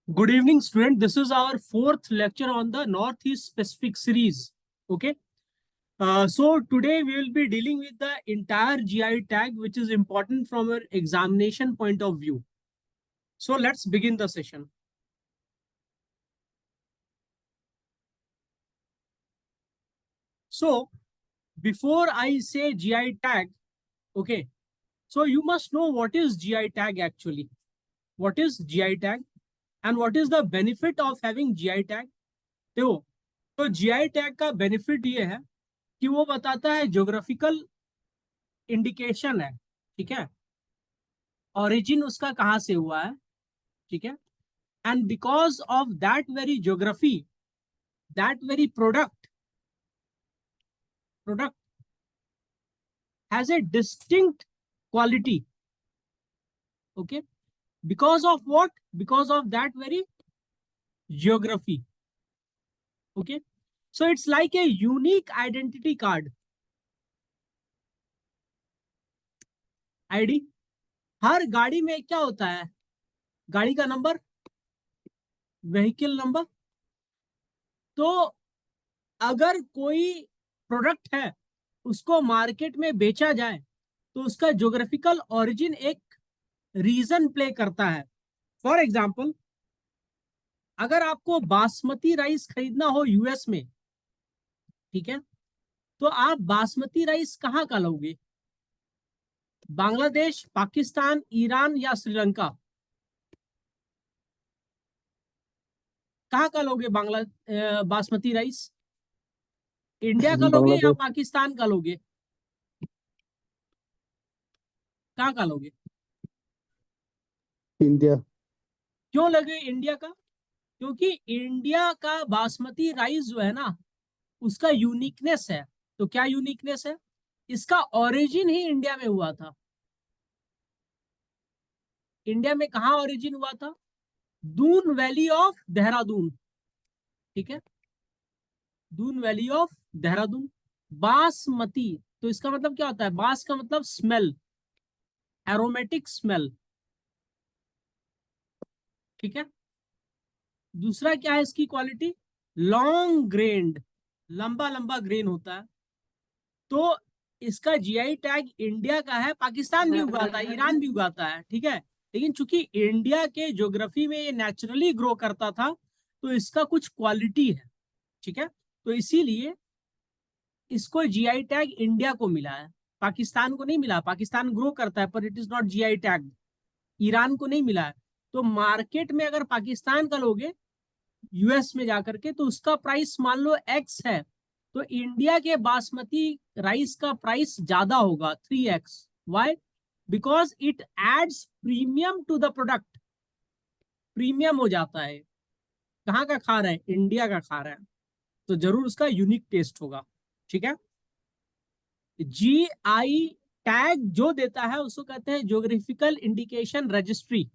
Good evening, student. This is our fourth lecture on the Northeast specific series. Okay. So today we will be dealing with the entire GI tag, which is important from our examination point of view. So let's begin the session. So before I say GI tag, okay. So you must know what is GI tag actually. What is GI tag and what is the benefit of having GI tag? देखो, तो GI tag का benefit ये है कि वो बताता है geographical indication है, ठीक है, ओरिजिन उसका कहाँ से हुआ है, ठीक है, and because of that very geography, that very product has a distinct quality. Okay, because of what? Because of that very geography. Okay, so it's like a unique identity card. ID, हर गाड़ी में क्या होता है? गाड़ी का number, vehicle number. तो अगर कोई प्रोडक्ट है, उसको मार्केट में बेचा जाए, तो उसका ज्योग्राफिकल ओरिजिन एक रीजन प्ले करता है. फॉर एग्जाम्पल, अगर आपको बासमती राइस खरीदना हो यूएस में, ठीक है, तो आप बासमती राइस कहाँ का लोगे? बांग्लादेश, पाकिस्तान, ईरान या श्रीलंका? कहाँ का लोगे बासमती राइस? इंडिया का लोगे या बांग्लादेश। पाकिस्तान का लोगे? कहाँ का लोगे? इंडिया। क्यों लगे इंडिया का? क्योंकि इंडिया का बासमती राइस जो है ना, उसका यूनिकनेस है. तो क्या यूनिकनेस है? इसका ओरिजिन ही इंडिया में हुआ था. इंडिया में कहा ओरिजिन हुआ था? दून वैली ऑफ देहरादून, ठीक है, दून वैली ऑफ देहरादून. बासमती, तो इसका मतलब क्या होता है? बास का मतलब स्मेल, एरोमेटिक स्मेल, ठीक है. दूसरा क्या है इसकी क्वालिटी? लॉन्ग ग्रेन्ड, लंबा लंबा ग्रेन होता है. तो इसका जीआई टैग इंडिया का है. पाकिस्तान भी उगाता है, ईरान भी उगाता है, ठीक है, लेकिन चूंकि इंडिया के ज्योग्राफी में ये नेचुरली ग्रो करता था, तो इसका कुछ क्वालिटी है, ठीक है. तो इसीलिए इसको जीआई टैग इंडिया को मिला है, पाकिस्तान को नहीं मिला. पाकिस्तान ग्रो करता है पर it is not GI tag. Iran को नहीं मिला है. तो मार्केट में अगर पाकिस्तान का लोगे यूएस में जाकर के, तो उसका प्राइस मान लो एक्स है, तो इंडिया के बासमती राइस का प्राइस ज्यादा होगा, 3x. Why? Because it adds premium to the product. Premium हो जाता है. कहाँ का खा रहा है? इंडिया का खा रहा है, तो जरूर उसका यूनिक टेस्ट होगा, ठीक है. जी आई टैग जो देता है उसको कहते हैं ज्योग्राफिकल इंडिकेशन रजिस्ट्री,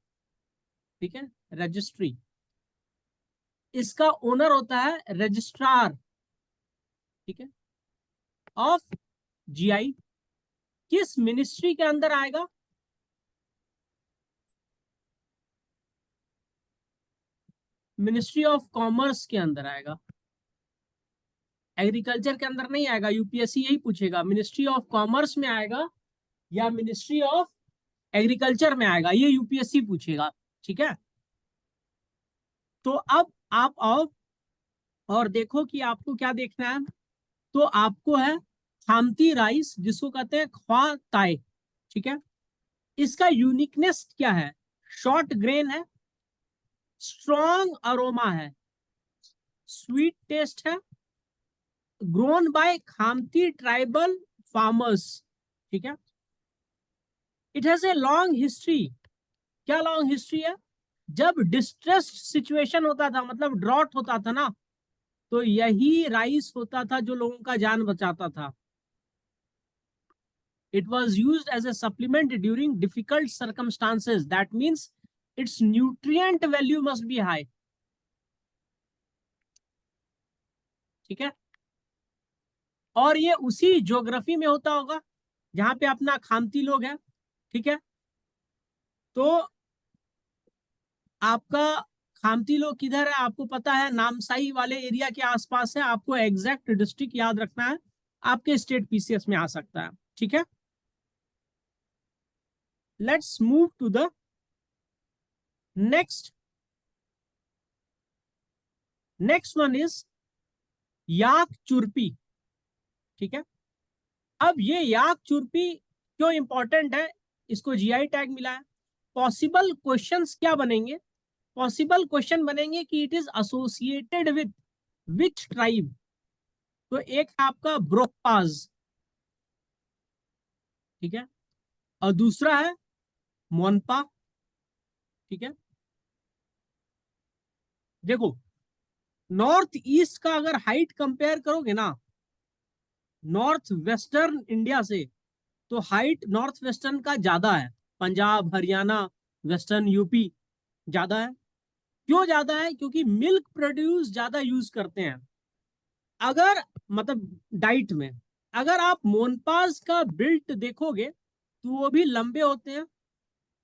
ठीक है, रजिस्ट्री. इसका ओनर होता है रजिस्ट्रार, ठीक है, ऑफ जीआई. किस मिनिस्ट्री के अंदर आएगा? मिनिस्ट्री ऑफ कॉमर्स के अंदर आएगा. एग्रीकल्चर के अंदर नहीं आएगा. यूपीएससी यही पूछेगा, मिनिस्ट्री ऑफ कॉमर्स में आएगा या मिनिस्ट्री ऑफ एग्रीकल्चर में आएगा, ये यूपीएससी पूछेगा, ठीक है. तो अब आप आओ और देखो कि आपको क्या देखना है. तो आपको है खामती राइस, जिसको कहते हैं ख्वा ताई, ठीक है. इसका यूनिकनेस क्या है? शॉर्ट ग्रेन है, स्ट्रॉन्ग अरोमा है, स्वीट टेस्ट है, grown by Khamti tribal farmers, ठीक है. It has a long history. क्या लॉन्ग हिस्ट्री है? जब डिस्ट्रेस्ड सिचुएशन होता था, मतलब ड्रॉट होता था ना, तो यही राइस होता था जो लोगों का जान बचाता था. It was used as a supplement during difficult circumstances. That means its nutrient value must be high, ठीक है. और ये उसी ज्योग्राफी में होता होगा जहां पे अपना खामती लोग हैं, ठीक है. तो आपका खामती लोग किधर है आपको पता है, नामसाई वाले एरिया के आसपास है। आपको एग्जैक्ट डिस्ट्रिक्ट याद रखना है, आपके स्टेट पीसीएस में आ सकता है। ठीक है, let's move to the next. Next one is yak chhurpi. ठीक है, अब ये याक चुरपी क्यों इंपॉर्टेंट है, इसको जीआई टैग मिला है। पॉसिबल क्वेश्चंस क्या बनेंगे, पॉसिबल क्वेश्चन बनेंगे कि it is associated with which tribe. तो एक है आपका ब्रोकपाज, ठीक है, और दूसरा है मोनपा। ठीक है, देखो नॉर्थ ईस्ट का अगर हाइट कंपेयर करोगे ना नॉर्थ वेस्टर्न इंडिया से, तो हाइट नॉर्थ वेस्टर्न का ज्यादा है। पंजाब, हरियाणा, वेस्टर्न यूपी ज्यादा है। क्यों ज्यादा है, क्योंकि मिल्क प्रोड्यूस ज्यादा यूज करते हैं। अगर मतलब डाइट में, अगर आप मोनपास का बिल्ट देखोगे तो वो भी लंबे होते हैं,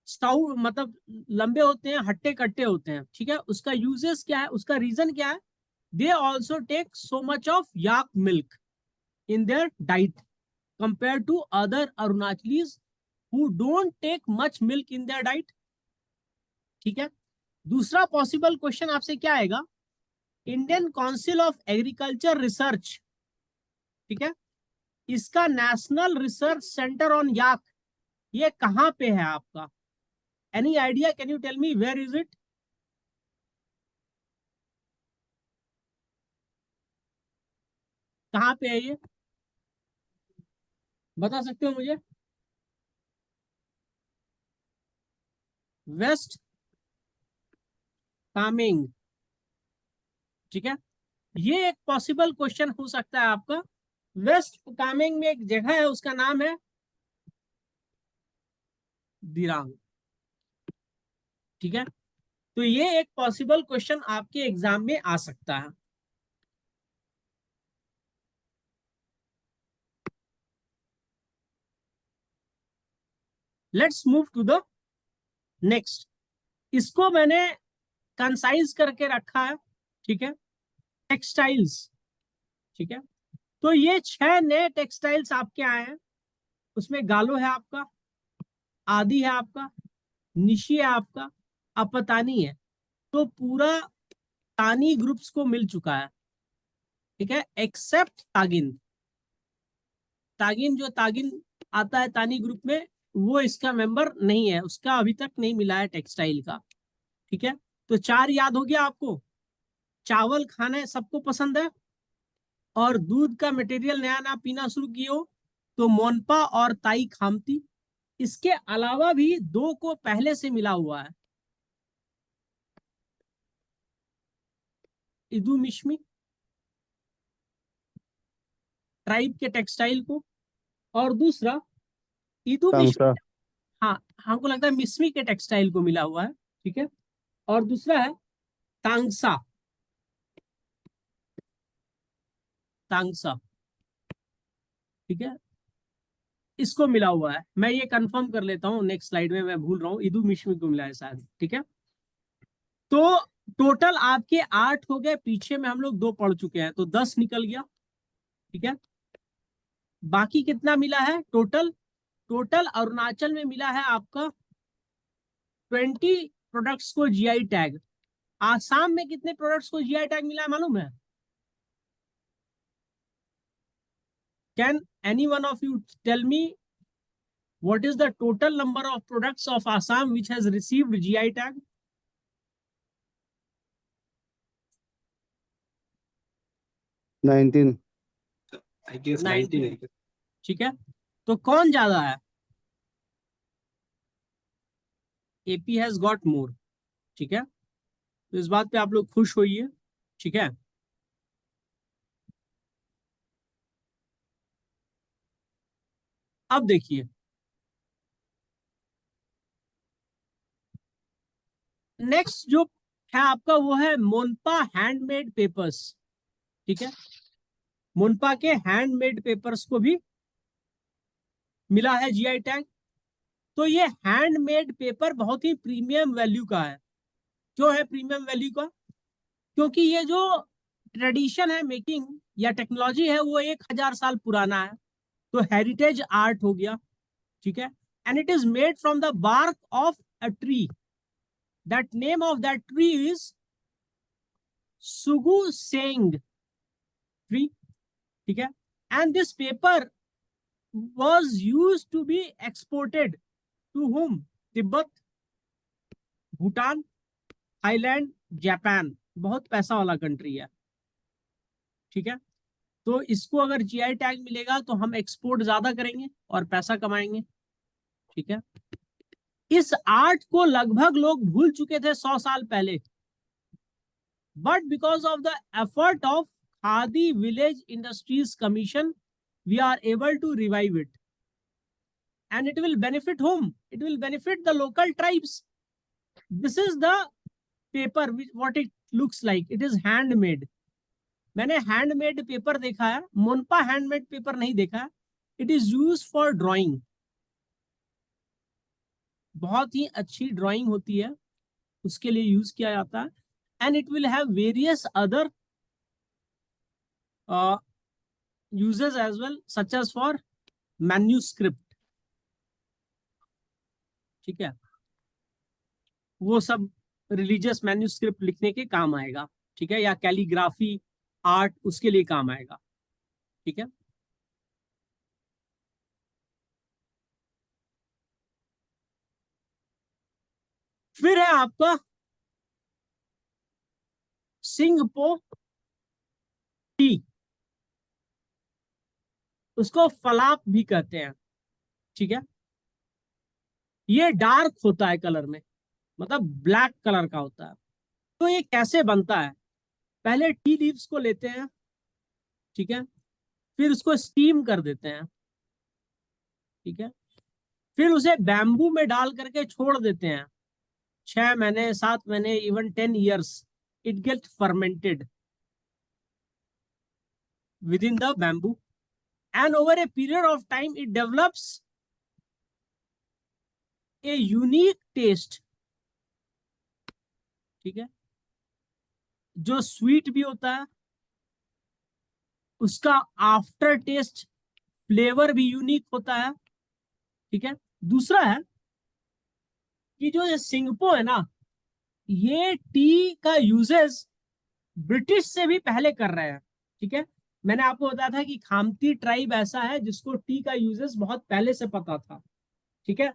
स्टाउ मतलब लंबे होते हैं, हट्टे कट्टे होते हैं। ठीक है, उसका यूजेस क्या है, उसका रीजन क्या है, they also take so much of yak milk in their diet compare to other Arunachalis who don't take much milk in their diet. ठीक है, दूसरा पॉसिबल क्वेश्चन आपसे क्या आएगा, Indian Council of Agriculture Research, ठीक है, इसका National Research Centre on yak ये कहां पे है आपका, any idea, can you tell me where is it. कहां पे है ये, बता सकते हो मुझे। वेस्ट कामेंग। ठीक है, ये एक पॉसिबल क्वेश्चन हो सकता है आपका। वेस्ट कामेंग में एक जगह है, उसका नाम है दिरांग। ठीक है, तो ये एक पॉसिबल क्वेश्चन आपके एग्जाम में आ सकता है। Let's move to the next. इसको मैंने कंसाइज करके रखा है। ठीक है, टेक्सटाइल्स। ठीक है, तो ये 6 नए टेक्सटाइल्स आपके आए हैं। उसमें गालो है आपका, आदि है आपका, निशी है आपका, अपतानी है। तो पूरा तानी ग्रुप्स को मिल चुका है। ठीक है, एक्सेप्ट तागिन। तागिन जो तागिन आता है तानी ग्रुप में, वो इसका मेंबर नहीं है, उसका अभी तक नहीं मिला है टेक्सटाइल का। ठीक है, तो 4 याद हो गया आपको। चावल खाना सबको पसंद है और दूध का मटेरियल नया नया पीना शुरू किए हो तो मोनपा और ताई खामती। इसके अलावा भी 2 को पहले से मिला हुआ है, इदू मिश्मी ट्राइब के टेक्सटाइल को, और दूसरा इदू मिश्मी, तांगसा। हाँ हमको लगता है मिश्मी के टेक्सटाइल को मिला हुआ है। ठीक है, और दूसरा है तांगसा। तांगसा, ठीक है, इसको मिला हुआ है। मैं ये कंफर्म कर लेता हूँ नेक्स्ट स्लाइड में, मैं भूल रहा हूँ, इदू मिश्मी को मिला है शायद। ठीक है, तो टोटल आपके 8 हो गए, पीछे में हम लोग 2 पढ़ चुके हैं, तो 10 निकल गया। ठीक है, बाकी कितना मिला है टोटल, टोटल अरुणाचल में मिला है आपका 20 प्रोडक्ट्स को जीआई टैग। आसाम में कितने प्रोडक्ट्स को जीआई टैग मिला है मालूम है, can any one of you tell me what is the total number of products of Assam which has received GI tag. 19। I guess 19। 19 है। ठीक है, तो कौन ज्यादा है, एपी हैज गॉट मोर। ठीक है, तो इस बात पे आप लोग खुश होइए। ठीक है, अब देखिए नेक्स्ट जो है आपका वो है मोनपा हैंडमेड पेपर्स। ठीक है, मोनपा के हैंडमेड पेपर्स को भी मिला है जीआई टैग। तो ये हैंडमेड पेपर बहुत ही प्रीमियम वैल्यू का है। क्यों है प्रीमियम वैल्यू का? क्योंकि ये जो ट्रेडिशन है मेकिंग या टेक्नोलॉजी है वो 1000 साल पुराना है, तो हेरिटेज आर्ट हो गया, ठीक है। And it is made from the bark of a tree, that name of that tree is sugu seng tree, ठीक है। And this paper was used to be exported to whom? Tibet, Bhutan, Thailand, Japan, बहुत पैसा वाला country है, ठीक है। तो इसको अगर जीआई टैग मिलेगा तो हम एक्सपोर्ट ज्यादा करेंगे और पैसा कमाएंगे, ठीक है। इस आर्ट को लगभग लोग भूल चुके थे 100 साल पहले, but because of the effort of Khadi village industries commission we are able to revive it, and it will benefit whom? It will benefit the local tribes. This is the paper which what it looks like. It is handmade. मैंने handmade paper देखा है, Monpa handmade paper नहीं देखा है. It is use for drawing, बहुत ही अच्छी drawing होती है, उसके लिए यूज किया जाता है. And it will have various other uses as well, such as for manuscript, ठीक है. वो सब रिलीजियस मैन्यूस्क्रिप्ट लिखने के काम आएगा, ठीक है, या कैलीग्राफी आर्ट उसके लिए काम आएगा, ठीक है. फिर है आपका सिंगपो टी, उसको फलाप भी कहते हैं, ठीक है. ये डार्क होता है कलर में, मतलब ब्लैक कलर का होता है. तो ये कैसे बनता है? पहले टी लीव्स को लेते हैं, ठीक है, फिर उसको स्टीम कर देते हैं, ठीक है, फिर उसे बैम्बू में डाल करके छोड़ देते हैं 6 महीने, 7 महीने, even 10 years. It get fermented within the bamboo, and over a period of time it develops a unique taste, ठीक है, जो स्वीट भी होता है, उसका आफ्टर टेस्ट फ्लेवर भी यूनिक होता है, ठीक है. दूसरा है कि जो ये सिंगपो है ना, ये टी का यूजेस ब्रिटिश से भी पहले कर रहे हैं, ठीक है. मैंने आपको बताया था कि खामती ट्राइब ऐसा है जिसको टी का यूजेस बहुत पहले से पता था, ठीक है,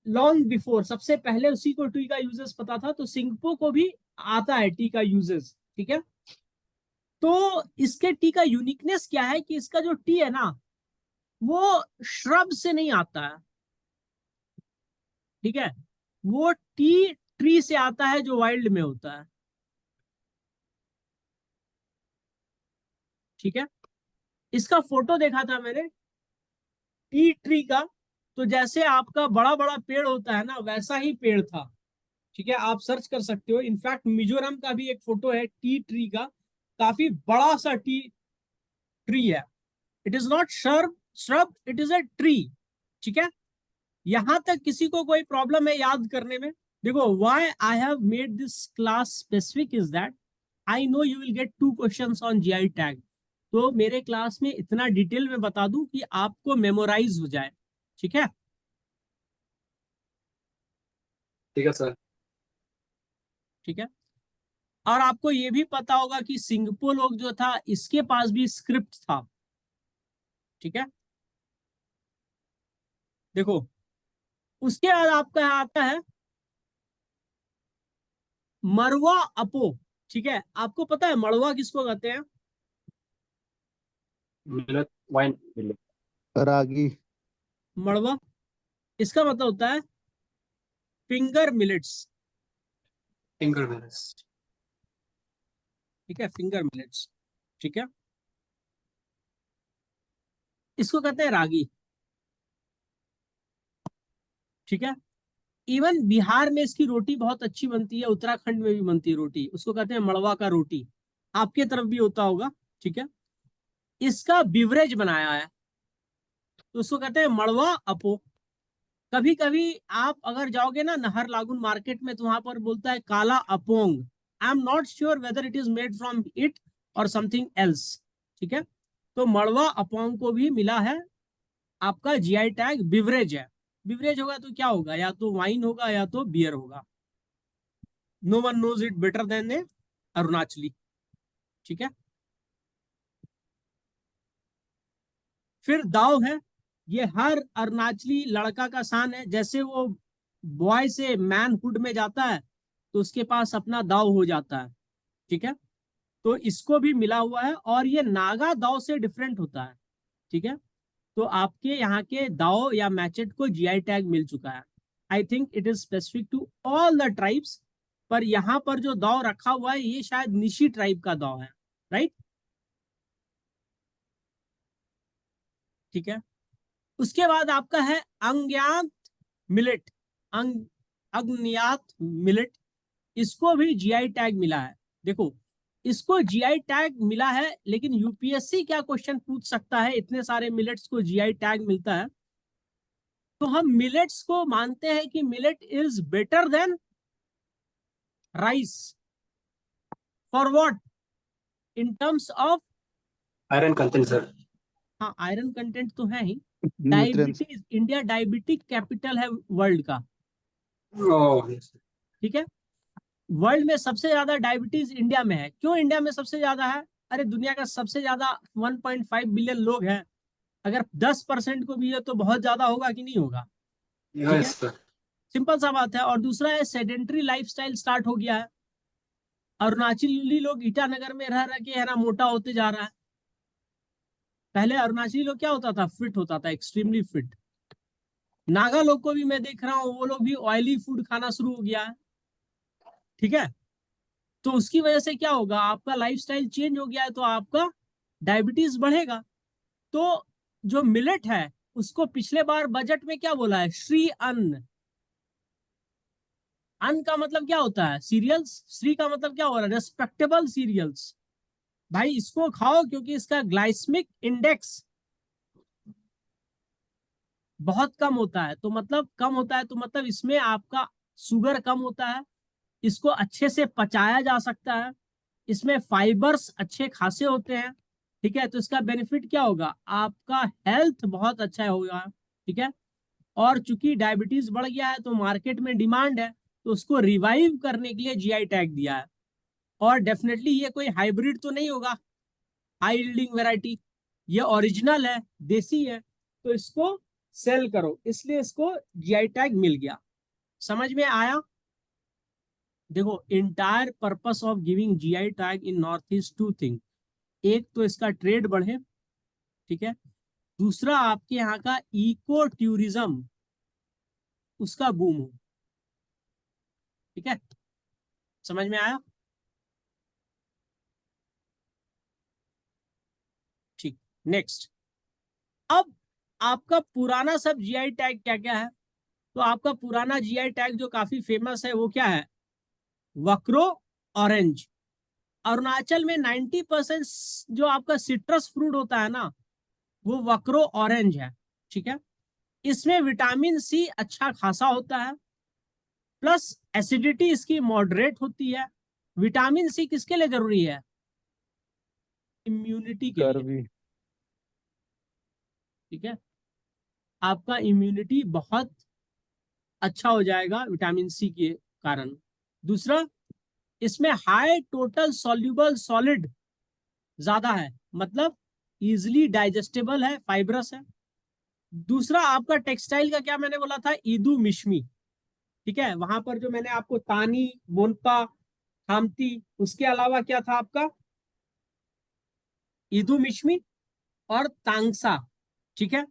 लॉन्ग बिफोर, सबसे पहले उसी को टी का यूजेस पता था. तो सिंगपो को भी आता है टी का यूजेस, ठीक है. तो इसके टी का यूनिकनेस क्या है कि इसका जो टी है ना वो श्रब से नहीं आता है, ठीक है, वो टी ट्री से आता है जो वाइल्ड में होता है, ठीक है. इसका फोटो देखा था मैंने टी ट्री का, तो जैसे आपका बड़ा बड़ा पेड़ होता है ना वैसा ही पेड़ था, ठीक है, आप सर्च कर सकते हो. इनफैक्ट मिजोरम का भी एक फोटो है टी ट्री का, काफी बड़ा सा टी ट्री है. It is not shrub, it is a tree, ठीक है. यहां तक किसी को कोई प्रॉब्लम है याद करने में? देखो, why I have made this class specific is that I know you will get 2 questions on GI tag. तो मेरे क्लास में इतना डिटेल में बता दूं कि आपको मेमोराइज हो जाए, ठीक है. ठीक है सर. ठीक है, और आपको ये भी पता होगा कि सिंगपो लोग जो था इसके पास भी स्क्रिप्ट था, ठीक है. देखो, उसके बाद आपका आता है मरवा अपो, ठीक है. आपको पता है मड़वा किसको कहते हैं? Millet wine millet. रागी। मड़वा, इसका मतलब होता है फिंगर मिलेट्स, फिंगर मिलेट्स. ठीक है, फिंगर मिलेट्स, ठीक है. इसको कहते हैं रागी, ठीक है. इवन बिहार में इसकी रोटी बहुत अच्छी बनती है, उत्तराखंड में भी बनती है रोटी, उसको कहते हैं मड़वा का रोटी. आपके तरफ भी होता होगा, ठीक है. इसका बिवरेज बनाया है तो उसको कहते हैं मड़वा अपो, कभी कभी आप अगर जाओगे ना नहर लागुन मार्केट में, तो वहां पर बोलता है काला apong. I am not sure whether it is made from it और समथिंग एल्स। ठीक है, तो मड़वा अपोंग को भी मिला है आपका जीआई टैग। बिवरेज है, बिवरेज होगा तो क्या होगा, या तो वाइन होगा या तो बियर होगा। No one knows it better than a Arunachali. ठीक है, फिर दाव है, ये हर अरुणाचली लड़का का शान है। जैसे वो बॉय से मैनहुड में जाता है तो उसके पास अपना दाव हो जाता है। ठीक है, तो इसको भी मिला हुआ है, और ये नागा दाव से डिफरेंट होता है। ठीक है, तो आपके यहाँ के दाव या मैचेट को जीआई टैग मिल चुका है। I think it is specific to all the tribes, पर यहाँ पर जो दाव रखा हुआ है ये शायद निशी ट्राइब का दाव है। राइट, ठीक है। उसके बाद आपका है अंग्यात मिलेट, अंग अग्नियात मिलेट। इसको भी जीआई टैग मिला है। देखो, इसको जीआई टैग मिला है, लेकिन यूपीएससी क्या क्वेश्चन पूछ सकता है, इतने सारे मिलेट्स को जीआई टैग मिलता है, तो हम मिलेट्स को मानते हैं कि millet is better than rice. For what? In terms of, iron content sir. हाँ आयरन कंटेंट तो है ही। Nutrients. Diabetes, India diabetic capital है वर्ल्ड का। Oh yes. ठीक है, वर्ल्ड में सबसे ज्यादा डायबिटीज इंडिया में है। क्यों इंडिया में सबसे ज्यादा है? अरे दुनिया का सबसे ज्यादा 1.5 बिलियन लोग हैं, अगर 10% को भी है तो बहुत ज्यादा होगा कि नहीं होगा? ठीक है, यस सर। सिंपल सा बात है। और दूसरा है सेडेंट्री लाइफस्टाइल स्टार्ट हो गया है। अरुणाचली लोग ईटानगर में रह रह के है ना मोटा होते जा रहा है। पहले अरुणाचली लोग क्या होता था, फिट होता था, एक्सट्रीमली फिट। नागा लोग को भी मैं देख रहा हूँ, वो लोग भी ऑयली फूड खाना शुरू हो गया है। ठीक है, तो उसकी वजह से क्या होगा, आपका लाइफस्टाइल चेंज हो गया है तो आपका डायबिटीज बढ़ेगा। तो जो मिलेट है उसको पिछले बार बजट में क्या बोला है, श्री अन्न। अन्न का मतलब क्या होता है, सीरियल्स। श्री का मतलब क्या हो रहा है, रेस्पेक्टेबल सीरियल्स। भाई इसको खाओ क्योंकि इसका ग्लाइसेमिक इंडेक्स बहुत कम होता है। तो मतलब कम होता है तो मतलब इसमें आपका शुगर कम होता है, इसको अच्छे से पचाया जा सकता है, इसमें फाइबर्स अच्छे खासे होते हैं। ठीक है, तो इसका बेनिफिट क्या होगा, आपका हेल्थ बहुत अच्छा होगा। ठीक है, और चूंकि डायबिटीज बढ़ गया है तो मार्केट में डिमांड है, तो उसको रिवाइव करने के लिए जीआई टैग दिया है। और डेफिनेटली ये कोई हाइब्रिड तो नहीं होगा, हाई यील्डिंग वेराइटी, ये ओरिजिनल है, देसी है, तो इसको सेल करो, इसलिए इसको जीआई टैग मिल गया। समझ में आया? देखो, entire purpose of giving GI tag in North East two thing. एक तो इसका ट्रेड बढ़े, ठीक है। दूसरा आपके यहाँ का इको टूरिज्म उसका बूम हो। ठीक है, समझ में आया? ठीक, नेक्स्ट। अब आपका पुराना सब जीआई टैग क्या क्या है? तो आपका पुराना जीआई टैग जो काफी फेमस है वो क्या है, वक्रो ऑरेंज। अरुणाचल में 90% जो आपका सिट्रस फ्रूट होता है ना, वो वक्रो ऑरेंज है। ठीक है, इसमें विटामिन सी अच्छा खासा होता है, प्लस एसिडिटी इसकी मॉडरेट होती है। विटामिन सी किसके लिए जरूरी है, इम्यूनिटी के लिए। कर्वी। ठीक है, आपका इम्यूनिटी बहुत अच्छा हो जाएगा विटामिन सी के कारण। दूसरा, इसमें हाई टोटल सॉल्युबल सॉलिड ज्यादा है, मतलब इजिली डाइजेस्टेबल है, फाइब्रस है। दूसरा आपका टेक्सटाइल का क्या मैंने बोला था, ईदू मिश्मी। ठीक है, वहां पर जो मैंने आपको तानी, मोनपा, खामती, उसके अलावा क्या था आपका, ईदू मिश्मी और तांगसा। ठीक है,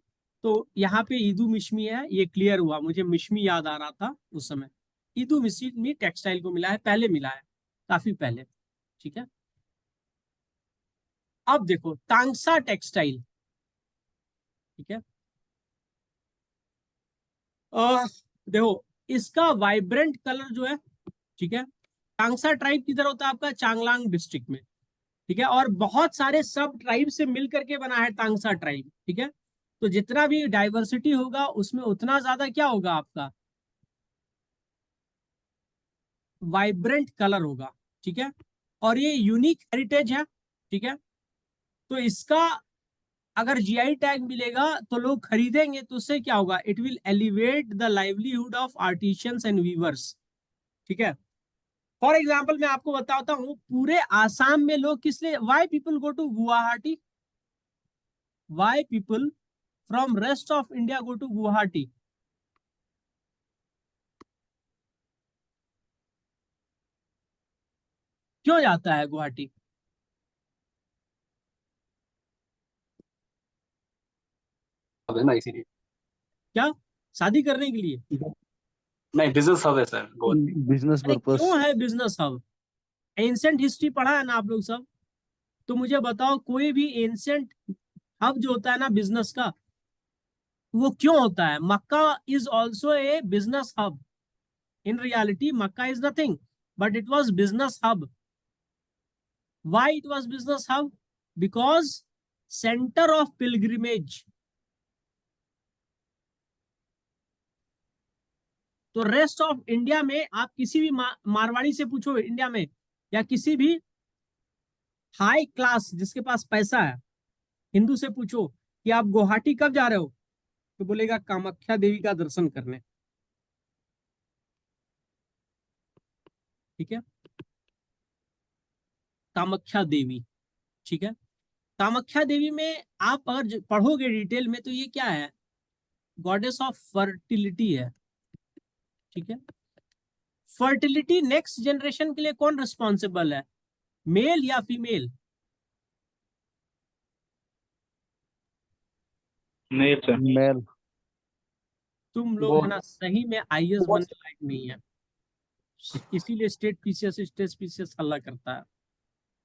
तो यहाँ पे ईदू मिश्मी है, ये क्लियर हुआ, मुझे मिश्मी याद आ रहा था उस समय। ईदू मिश्मी टेक्सटाइल को मिला है, पहले मिला है, काफी पहले। ठीक है, अब देखो तांगसा टेक्सटाइल। ठीक है, देखो इसका वाइब्रेंट कलर जो है, ठीक है, तांगसा ट्राइब किधर होता है आपका, चांगलांग डिस्ट्रिक्ट में। ठीक है, और बहुत सारे सब ट्राइब से मिल करके बना है तांगसा ट्राइब। ठीक है, तो जितना भी डाइवर्सिटी होगा उसमें उतना ज्यादा क्या होगा आपका, वाइब्रेंट कलर होगा। ठीक है, और ये यूनिक हेरिटेज है। ठीक है, तो इसका अगर जीआई टैग मिलेगा तो लोग खरीदेंगे, तो उससे क्या होगा, it will elevate the livelihood of artisans and weavers. ठीक है, फॉर एग्जाम्पल मैं आपको बताता हूँ, पूरे आसाम में लोग किस लिए, why people go to Guwahati, why people from rest of India go to Guwahati? क्यों जाता है गुवाहाटी? अब है ना इसीलिए। क्या, शादी करने के लिए? नहीं, बिजनेस हब है सर, बहुत। बिजनेस अरे पर्पस। क्यों है बिजनेस हब? एंशिएंट हिस्ट्री पढ़ा है ना आप लोग सब? तो मुझे बताओ, कोई भी एंशिएंट हब जो होता है ना बिजनेस का, वो क्यों होता है? Mecca is also a business hub. In reality Mecca is nothing, but it was business hub. Why it was business hub? Because centre of pilgrimage. तो रेस्ट ऑफ इंडिया में आप किसी भी मारवाड़ी से पूछो इंडिया में, या किसी भी हाई क्लास जिसके पास पैसा है हिंदू से पूछो कि आप गुवाहाटी कब जा रहे हो, तो बोलेगा कामाख्या देवी का दर्शन करने। ठीक है, कामाख्या देवी। ठीक है, कामाख्या देवी में आप अगर पढ़ोगे डिटेल में तो ये क्या है, गॉडेस ऑफ फर्टिलिटी है। ठीक है, फर्टिलिटी नेक्स्ट जनरेशन के लिए कौन रिस्पॉन्सिबल है, मेल या फीमेल? Mail sir. मेल। तुम लोग वो है ना सही में आईएएस बनने लायक नहीं है, इसीलिए स्टेट पीसीएस स्टेट पीसीएस हल्ला करता है।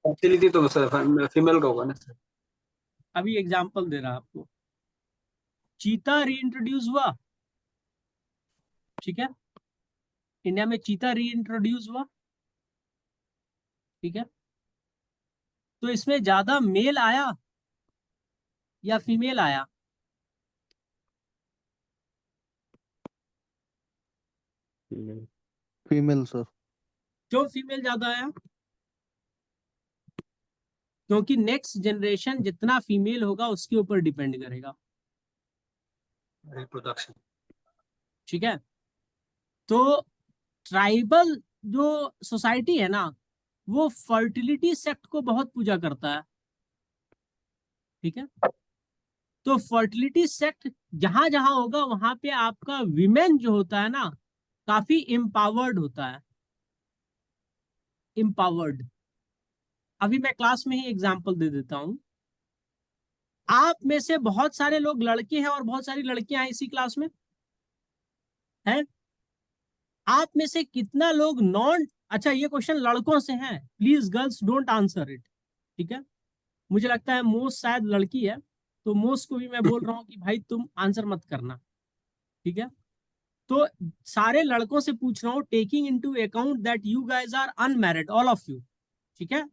फर्टिलिटी तो सर फीमेल का होगा ना सर। अभी एग्जाम्पल दे रहा आपको, चीता रीइंट्रोड्यूस हुआ। ठीक है, इंडिया में चीता रीइंट्रोड्यूस हुआ। ठीक है, तो इसमें ज्यादा मेल आया या फीमेल आया? Female sir. क्यों फीमेल ज्यादा आया? क्योंकि नेक्स्ट जनरेशन जितना फीमेल होगा उसके ऊपर डिपेंड करेगा। रिप्रोडक्शन। ठीक है, तो ट्राइबल जो सोसाइटी है ना, वो फर्टिलिटी सेक्ट को बहुत पूजा करता है। ठीक है, तो फर्टिलिटी सेक्ट जहां जहां होगा वहां पे आपका विमेन जो होता है ना, काफी एम्पावर्ड होता है। एम्पावर्ड, अभी मैं क्लास में ही एग्जांपल दे देता हूं। आप में से बहुत सारे लोग लड़के हैं और बहुत सारी लड़कियां हैं इसी क्लास में, है? आप में से कितना लोग नॉन, अच्छा ये क्वेश्चन लड़कों से है, please girls don't answer it. ठीक है, मुझे लगता है मोस्ट शायद लड़की है, तो मोस्ट को भी मैं बोल रहा हूँ कि भाई तुम आंसर मत करना। ठीक है, तो सारे लड़कों से पूछ रहा हूँ, taking into account that you guys are unmarried all of you. ठीक है,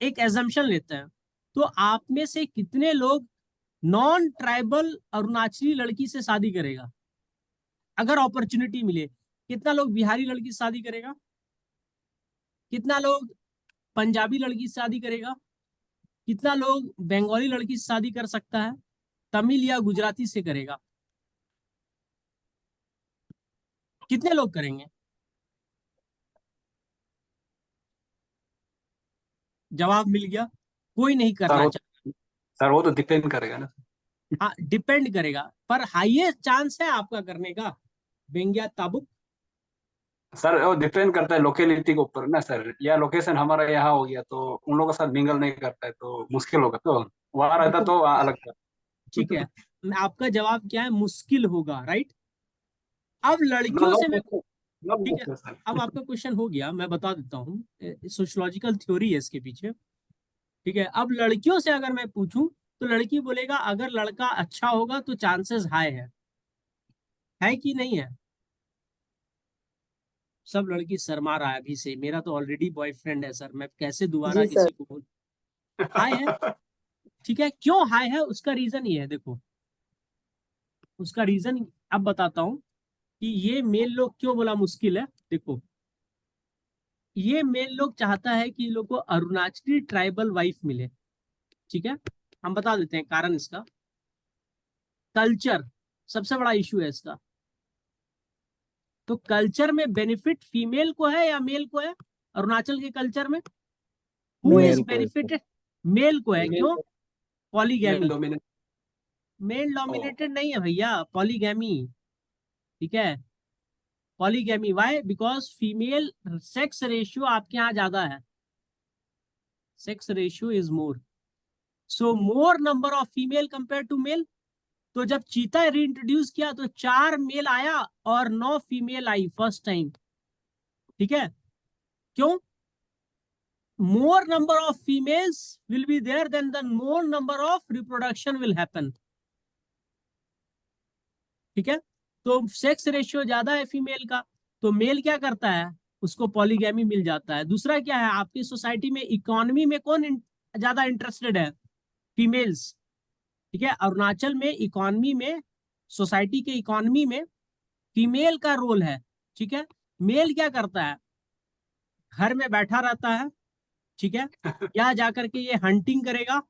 एक एजम्पशन लेते हैं, तो आप में से कितने लोग नॉन ट्राइबल अरुणाचली लड़की से शादी करेगा अगर अपॉर्चुनिटी मिले? कितना लोग बिहारी लड़की से शादी करेगा? कितना लोग पंजाबी लड़की से शादी करेगा? कितना लोग बंगाली लड़की से शादी कर सकता है? तमिल या गुजराती से करेगा? कितने लोग करेंगे? जवाब मिल गया, कोई नहीं सर करना वो चाहता। सर वो तो डिपेंड करेगा ना। हाँ डिपेंड करेगा, पर हाईएस्ट चांस है आपका करने का, बेंगिया ताबुक। सर वो डिपेंड करता है लोकेलिटी के ऊपर ना सर, या लोकेशन हमारा यहाँ हो गया तो उन लोगों के साथ मिंगल नहीं करता है तो मुश्किल होगा, तो वहां रहता देखो, तो अलग था। ठीक है, आपका जवाब क्या है, मुश्किल होगा, राइट? अब ना लड़कियों नो से मैं, मुश्किल, नो ठीक है, मुश्किल सर। अब आपका क्वेश्चन हो गया, मैं बता देता हूँ, सोशोलॉजिकल थ्योरी है इसके पीछे। ठीक है, अब लड़कियों से अगर मैं पूछूं तो लड़की बोलेगा अगर लड़का अच्छा होगा तो चांसेस हाई है कि नहीं है? सब लड़की शर्मा रहा है अभी से, मेरा तो ऑलरेडी बॉयफ्रेंड है सर, मैं कैसे दोबारा जी सर। किसी को बोल। हाई है। ठीक है, क्यों हाई है उसका रीजन ये है, देखो, उसका रीजन अब बताता हूँ कि ये मेल लोग क्यों बोला मुश्किल है। देखो, ये मेल लोग चाहता है कि इन लोग को अरुणाचली ट्राइबल वाइफ मिले। ठीक है, हम बता देते हैं कारण इसका। कल्चर सबसे बड़ा इशू है इसका। तो कल्चर में बेनिफिट फीमेल को है या मेल को है? अरुणाचल के कल्चर में हु इज मेल को है सर। बेनिफिटेड? मेल को है। मेल क्यों? Male polygamy. डोमिनेट। मेल ओ, डोमिनेटेड नहीं है भैया, पॉलीगैमी। ठीक है, polygamy. Why? Because female sex ratio आपके यहाँ ज्यादा है, sex ratio is more, so more number of female compare to male. तो जब चीता रीइंट्रोड्यूस किया तो 4 मेल आया और 9 फीमेल आई फर्स्ट टाइम। ठीक है, क्यों? More number of females will be there then the more number of reproduction will happen. ठीक है, तो सेक्स रेशियो ज्यादा है फीमेल का, तो मेल क्या करता है, उसको पॉलीगैमी मिल जाता है। दूसरा क्या है, आपकी सोसाइटी में इकोनॉमी में कौन ज्यादा इंटरेस्टेड है? फीमेल्स। ठीक है, अरुणाचल में इकोनॉमी में, सोसाइटी के इकोनॉमी में फीमेल का रोल है। ठीक है, मेल क्या करता है, घर में बैठा रहता है। ठीक है, या जाकर के ये हंटिंग करेगा,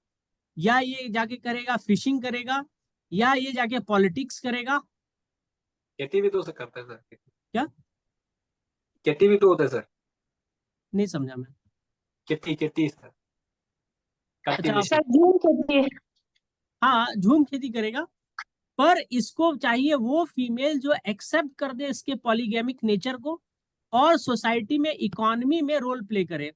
या ये जाके करेगा फिशिंग करेगा, या ये जाके पॉलिटिक्स करेगा। खेती भी तो उसे करते हैं सर। क्या? खेती भी तो होता है सर। नहीं समझा मैं। खेती खेती सर, अच्छा, कल्टीवेशन। सर झूम सकती है। हाँ झूम खेती करेगा, पर इसको चाहिए वो फीमेल जो एक्सेप्ट कर दे इसके पॉलीगैमिक नेचर को और सोसाइटी में इकोनॉमी में रोल प्ले करे।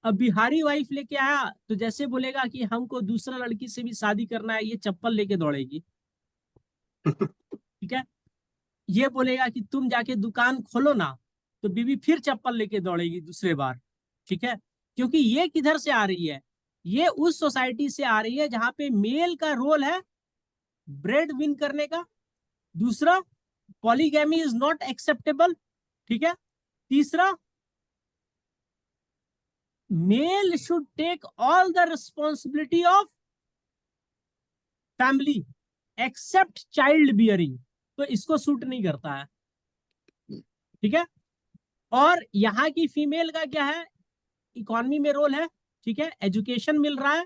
अब बिहारी वाइफ लेके आया तो जैसे बोलेगा कि हमको दूसरा लड़की से भी शादी करना है, ये चप्पल लेके दौड़ेगी। ठीक है, ये बोलेगा कि तुम जाके दुकान खोलो ना, तो बीवी फिर चप्पल लेके दौड़ेगी दूसरे बार। ठीक है, क्योंकि ये किधर से आ रही है, ये उस सोसाइटी से आ रही है जहां पे मेल का रोल है ब्रेड विन करने का। दूसरा, पॉलीगैमी इज नॉट एक्सेप्टेबल। ठीक है, तीसरा, male should take all the responsibility of family except child bearing, तो इसको सूट नहीं करता है। ठीक है, और यहाँ की फीमेल का क्या है, इकोनॉमी में रोल है। ठीक है, एजुकेशन मिल रहा है,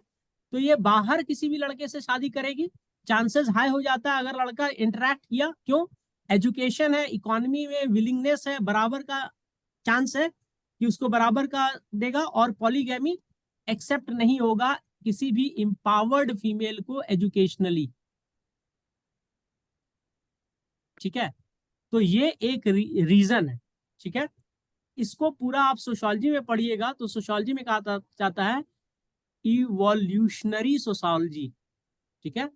तो ये बाहर किसी भी लड़के से शादी करेगी, चांसेस हाई हो जाता है अगर लड़का इंटरेक्ट किया। क्यों? एजुकेशन है, इकोनॉमी में विलिंगनेस है, बराबर का चांस है कि उसको बराबर का देगा। और पॉलीगैमी एक्सेप्ट नहीं होगा किसी भी इंपावर्ड फीमेल को एजुकेशनली। ठीक है, तो ये एक रीजन है। ठीक है, इसको पूरा आप सोशियोलॉजी में पढ़िएगा तो सोशियोलॉजी में कहा जाता है इवोल्यूशनरी सोशियोलॉजी। ठीक है,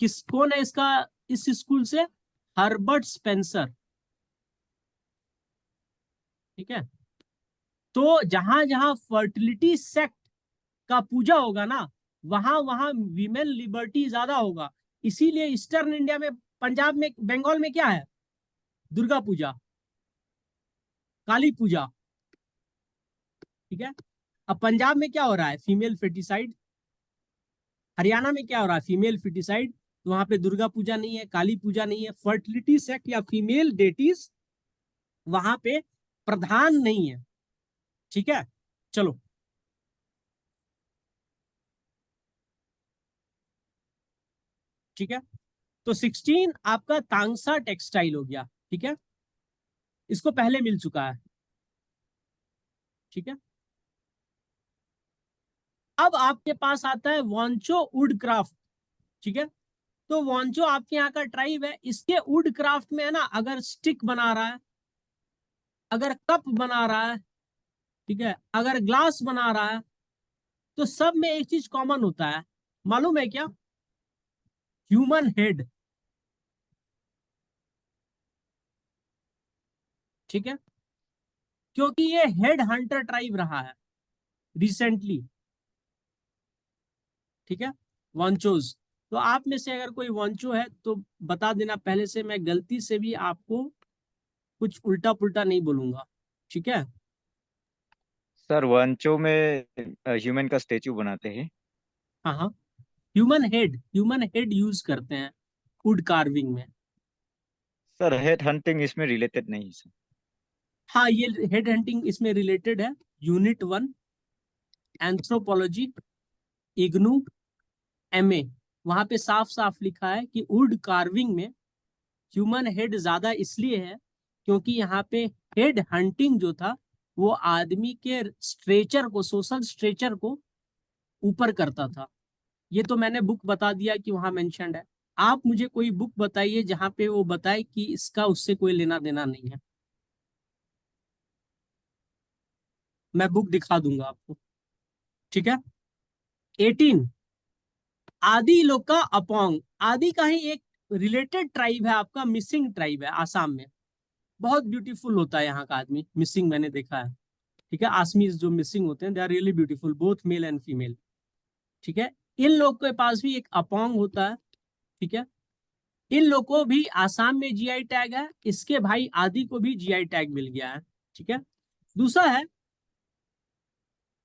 किस कौन है इसका, इस स्कूल से? Herbert Spencer. ठीक है, तो जहां जहां फर्टिलिटी सेक्ट का पूजा होगा ना, वहां वहां वीमेन लिबर्टी ज्यादा होगा। इसीलिए ईस्टर्न इंडिया में, पंजाब में, बंगाल में क्या है, दुर्गा पूजा, काली पूजा। ठीक है, अब पंजाब में क्या हो रहा है, फीमेल फेटिसाइड। हरियाणा में क्या हो रहा है, फीमेल फेटिसाइड। तो वहां पे दुर्गा पूजा नहीं है, काली पूजा नहीं है, फर्टिलिटी सेक्ट या फीमेल डेटीज वहां पे प्रधान नहीं है। ठीक है, चलो। ठीक है, तो 16 आपका तांगसा टेक्सटाइल हो गया। ठीक है, इसको पहले मिल चुका है। ठीक है, अब आपके पास आता है वांचो वुड क्राफ्ट। ठीक है, तो वांचो आपके यहाँ का ट्राइब है, इसके वुड क्राफ्ट में है ना, अगर स्टिक बना रहा है, अगर कप बना रहा है, ठीक है, अगर ग्लास बना रहा है, तो सब में एक चीज कॉमन होता है, मालूम है क्या? Human head. ठीक है, क्योंकि ये हेड हंटर ट्राइब रहा है रिसेंटली। ठीक है, वांचोज। तो आप में से अगर कोई वांचो है तो बता देना पहले से, मैं गलती से भी आपको कुछ उल्टा पुल्टा नहीं बोलूंगा। ठीक है, सर वंचो में ह्यूमन का स्टेचू बनाते हैं। हाँ हाँ, ह्यूमन हेड यूज करते हैं वुड कार्विंग में। सर हेड हंटिंग इसमें रिलेटेड नहीं है सर। हाँ, ये हेड हंटिंग इसमें रिलेटेड है। यूनिट 1 एंथ्रोपोलॉजी, इग्नू, एमए, वहां पे साफ साफ लिखा है कि वुड कार्विंग में ह्यूमन हेड ज्यादा इसलिए है क्योंकि यहाँ पे हेड हंटिंग जो था वो आदमी के स्ट्रेचर को, सोशल स्ट्रेचर को ऊपर करता था। ये तो मैंने बुक बता दिया कि वहां मेंशन्ड है। आप मुझे कोई बुक बताइए जहां पे वो बताए कि इसका उससे कोई लेना देना नहीं है। मैं बुक दिखा दूंगा आपको। ठीक है। 18 आदि लोग का अपोंग। आदि का ही एक रिलेटेड ट्राइब है आपका, मिसिंग ट्राइब है आसाम में। बहुत ब्यूटीफुल होता है यहाँ का आदमी, मिसिंग मैंने देखा है। ठीक है, आसमीज जो मिसिंग होते हैं they are really beautiful, both male and female. ठीक है। इन लोग के पास भी एक अपोंग होता है। ठीक है। इन लोग को भी आसाम में जीआई टैग है, इसके भाई आदि को भी जीआई टैग मिल गया है। ठीक है। दूसरा है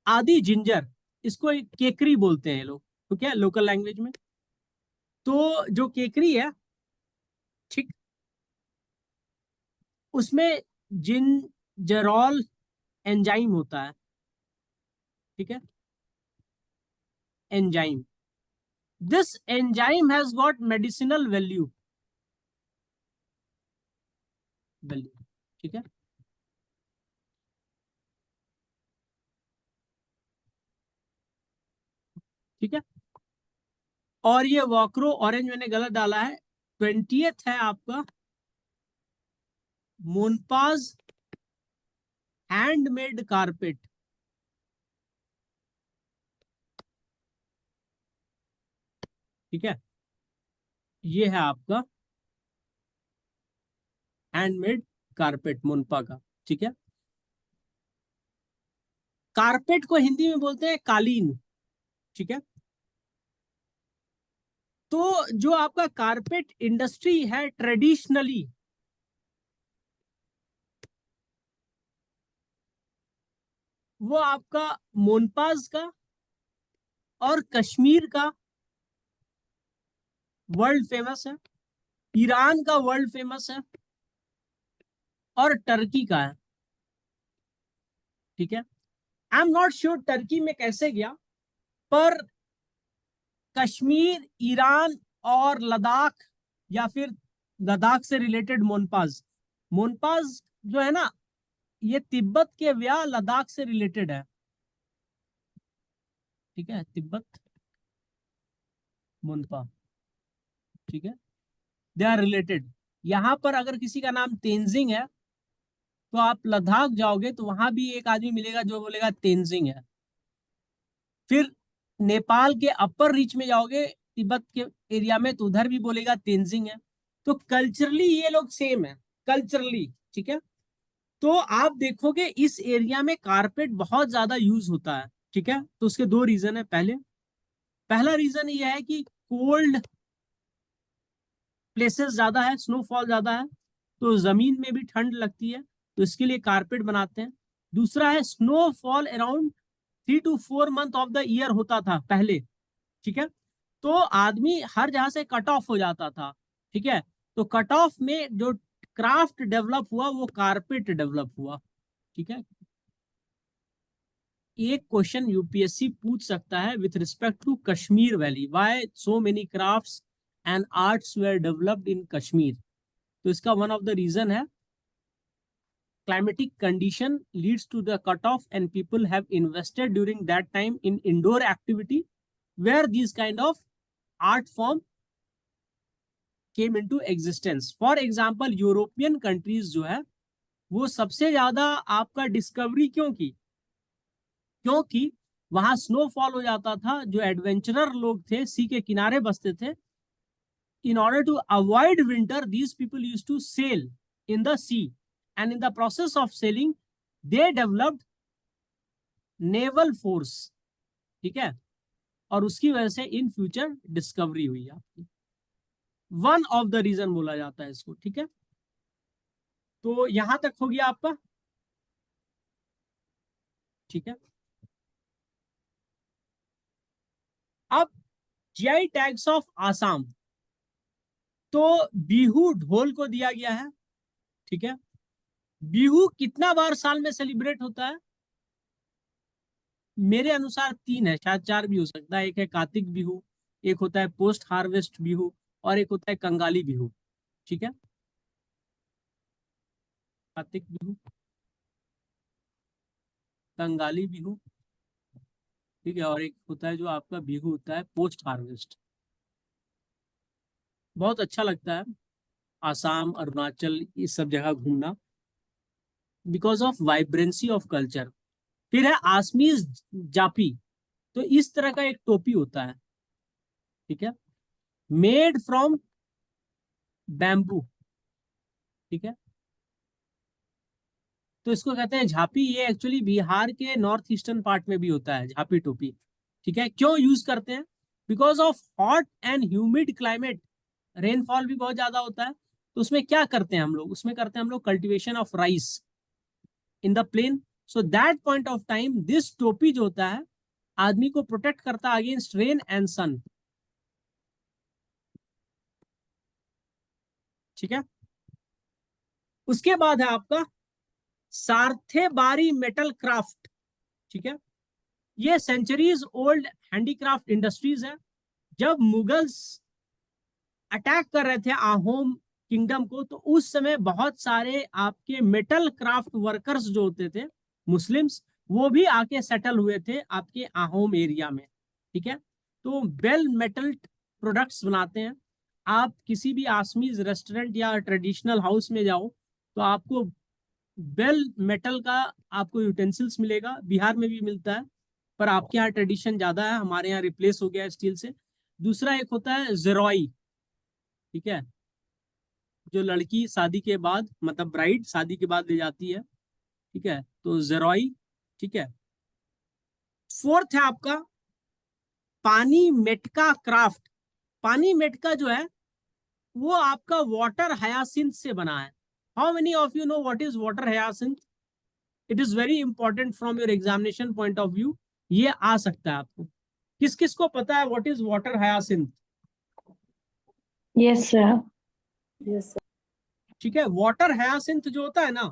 आदि जिंजर, इसको एक केकरी बोलते हैं ये लोग, तो क्या लोकल लैंग्वेज में। तो जो केकरी है, ठीक, उसमें जिंजरॉल एंजाइम होता है। ठीक है, enzyme, this enzyme has got medicinal value. ठीक है। ठीक है। और ये वॉक्रो ऑरेंज मैंने गलत डाला है। 20th है आपका मोनपाज हैंडमेड कारपेट। ठीक है, ये है आपका हैंडमेड कारपेट मोनपा का। ठीक है। कारपेट को हिंदी में बोलते हैं कालीन। ठीक है। तो जो आपका कारपेट इंडस्ट्री है ट्रेडिशनली, वो आपका मोनपाज का और कश्मीर का वर्ल्ड फेमस है, ईरान का वर्ल्ड फेमस है, और टर्की का है। ठीक है। I am not sure Turkey में कैसे गया, पर कश्मीर, ईरान और लद्दाख, या फिर लद्दाख से रिलेटेड मोनपाज। मोनपाज जो है ना, ये तिब्बत के व्या लद्दाख से रिलेटेड है। ठीक है, तिब्बत मोनपा। ठीक है, दे आर रिलेटेड। यहां पर अगर किसी का नाम तेंजिंग है तो आप लद्दाख जाओगे तो वहां भी एक आदमी मिलेगा जो बोलेगा तेंजिंग है। फिर नेपाल के अपर रीच में जाओगे तिब्बत के एरिया में तो उधर भी बोलेगा तेंजिंग है। तो कल्चरली ये लोग सेम है, कल्चरली। ठीक है। तो आप देखोगे इस एरिया में कारपेट बहुत ज्यादा यूज होता है। ठीक है। तो उसके दो रीजन है। पहला रीजन ये है कि कोल्ड प्लेसेस ज्यादा है, स्नोफॉल ज्यादा है, तो जमीन में भी ठंड लगती है, तो इसके लिए कारपेट बनाते हैं। दूसरा है snowfall around 3 to 4 month of the year होता था पहले। ठीक है। तो आदमी हर जगह से कट ऑफ हो जाता था। ठीक है। तो कट ऑफ में जो क्राफ्ट डेवलप हुआ वो कारपेट डेवलप हुआ। ठीक है। एक क्वेश्चन यूपीएससी पूछ सकता है with respect to Kashmir valley, why so many crafts and arts were developed in Kashmir. तो इसका वन ऑफ द रीजन है climatic condition leads to the cutoff and people have invested during that time in indoor activity where these kind of art form came into existence. For example, European countries जो है वो सबसे ज्यादा आपका discovery क्यों की, क्योंकि वहां स्नोफॉल हो जाता था। जो एडवेंचरर लोग थे, सी के किनारे बसते थे, in order to avoid winter these people used to sail in the sea, and in the process of sailing they developed naval force. ठीक है। और उसकी वजह से इन फ्यूचर डिस्कवरी हुई आपकी, वन ऑफ द रीजन बोला जाता है इसको। ठीक है। तो यहां तक हो गया आपका। ठीक है। अब जीआई टैग्स ऑफ आसाम। तो बिहू ढोल को दिया गया है, ठीक है। बिहू कितना बार साल में सेलिब्रेट होता है? मेरे अनुसार 3 है, शायद 4 भी हो सकता है। एक है कार्तिक बिहू, एक होता है पोस्ट हार्वेस्ट बिहू, और एक होता है कंगाली बिहू, ठीक है। कार्तिक बिहू, कंगाली बिहू, ठीक है, और एक होता है जो आपका बिहू होता है पोस्ट हार्वेस्ट। बहुत अच्छा लगता है आसाम, अरुणाचल, इस सब जगह घूमना, because of vibrancy of culture. फिर है आसमीज जापी। तो इस तरह का एक टोपी होता है, ठीक है, मेड फ्रॉम बैम्बू, ठीक है। तो इसको कहते हैं झापी। ये एक्चुअली बिहार के नॉर्थ ईस्टर्न पार्ट में भी होता है झापी टोपी, ठीक है। क्यों यूज करते हैं? Because of hot and humid climate, rainfall भी बहुत ज्यादा होता है। तो उसमें क्या करते हैं हम लोग? उसमें करते हैं हम लोग cultivation of rice in the plain. So that point of time this topi जो होता है आदमी को प्रोटेक्ट करता है अगेंस्ट रेन एंड सन, ठीक है। उसके बाद है आपका सार्थेबारी मेटल क्राफ्ट, ठीक है। ये सेंचुरीज ओल्ड हैंडीक्राफ्ट इंडस्ट्रीज है। जब मुगल्स अटैक कर रहे थे आहोम किंगडम को, तो उस समय बहुत सारे आपके मेटल क्राफ्ट वर्कर्स जो होते थे मुस्लिम्स, वो भी आके सेटल हुए थे आपके आहोम एरिया में, ठीक है। तो बेल मेटल प्रोडक्ट्स बनाते हैं। आप किसी भी आसमीज रेस्टोरेंट या ट्रेडिशनल हाउस में जाओ तो आपको बेल मेटल का आपको यूटेंसिल्स मिलेगा। बिहार में भी मिलता है, पर आपके यहाँ ट्रेडिशन ज्यादा है, हमारे यहाँ रिप्लेस हो गया है स्टील से। दूसरा एक होता है जेरोई, ठीक है, जो लड़की शादी के बाद, मतलब ब्राइड शादी के बाद ले जाती है, ठीक है, तो जेरोई, ठीक है। फोर्थ है आपका पानी मेटका क्राफ्ट। पानी मेटका जो है वो आपका वाटर हयासिंथ से बना है। How many of you know what is water hyacinth? It is very important from your examination point of view, ये आ सकता है आपको। किस किस को पता है what is water hyacinth? Yes sir. Yes ठीक है, वाटर हयासिंथ जो होता है ना,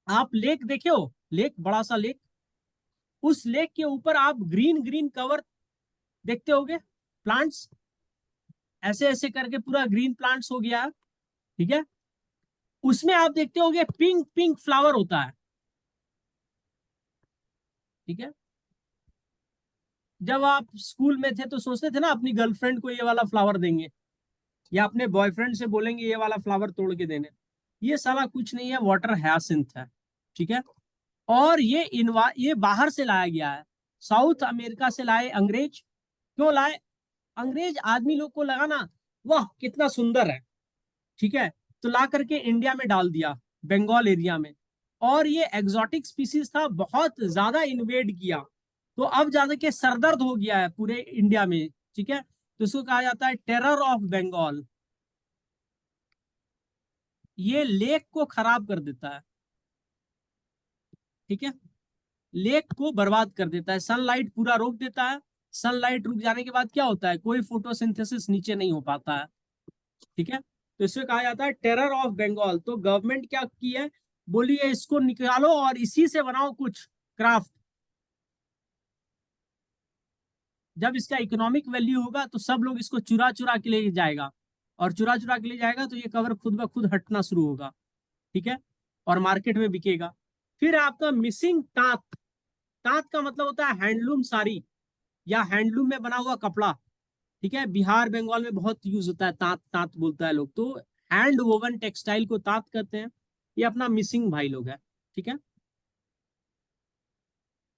आप लेक देखे हो, लेक, बड़ा सा लेक, उस लेक के ऊपर आप ग्रीन ग्रीन कवर देखते होगे, प्लांट्स ऐसे ऐसे करके पूरा ग्रीन प्लांट्स हो गया है, ठीक है। उसमें आप देखते होगे पिंक पिंक फ्लावर होता है, ठीक है। जब आप स्कूल में थे तो सोचते थे ना अपनी गर्लफ्रेंड को ये वाला फ्लावर देंगे, या अपने बॉयफ्रेंड से बोलेंगे ये वाला फ्लावर तोड़ के देने। ये साला कुछ नहीं है, वाटर हयासिंथ है, ठीक है। और ये बाहर से लाया गया है, साउथ अमेरिका से लाए अंग्रेज। क्यों लाए? अंग्रेज आदमी लोग को लगा ना वाह कितना सुंदर है, ठीक है, तो ला करके इंडिया में डाल दिया, बंगाल एरिया में। और ये एग्जॉटिक स्पीसीज था, बहुत ज्यादा इन्वेड किया, तो अब ज्यादा के सरदर्द हो गया है पूरे इंडिया में, ठीक है। तो इसको कहा जाता है टेरर ऑफ बंगाल। ये लेक को खराब कर देता है, ठीक है, लेक को बर्बाद कर देता है, सनलाइट पूरा रोक देता है। सनलाइट रुक जाने के बाद क्या होता है, कोई फोटोसिंथेसिस नीचे नहीं हो पाता है, ठीक है। तो इसे कहा जाता है टेरर ऑफ बंगाल। तो गवर्नमेंट क्या की है, बोली है इसको निकालो और इसी से बनाओ कुछ क्राफ्ट। जब इसका इकोनॉमिक वैल्यू होगा तो सब लोग इसको चुरा चुरा के ले जाएगा, और चुरा चुरा के ले जाएगा तो ये कवर खुद ब खुद हटना शुरू होगा, ठीक है, और मार्केट में बिकेगा। फिर आपका मिसिंग तांत। तांत का मतलब होता है हैंडलूम साड़ी या हैंडलूम में बना हुआ कपड़ा, ठीक है। बिहार बंगाल में बहुत यूज होता है तांत, तांत बोलता है लोग, तो हैंड वोवन टेक्सटाइल को तांत कहते हैं। ये अपना मिसिंग भाई लोग है, ठीक है।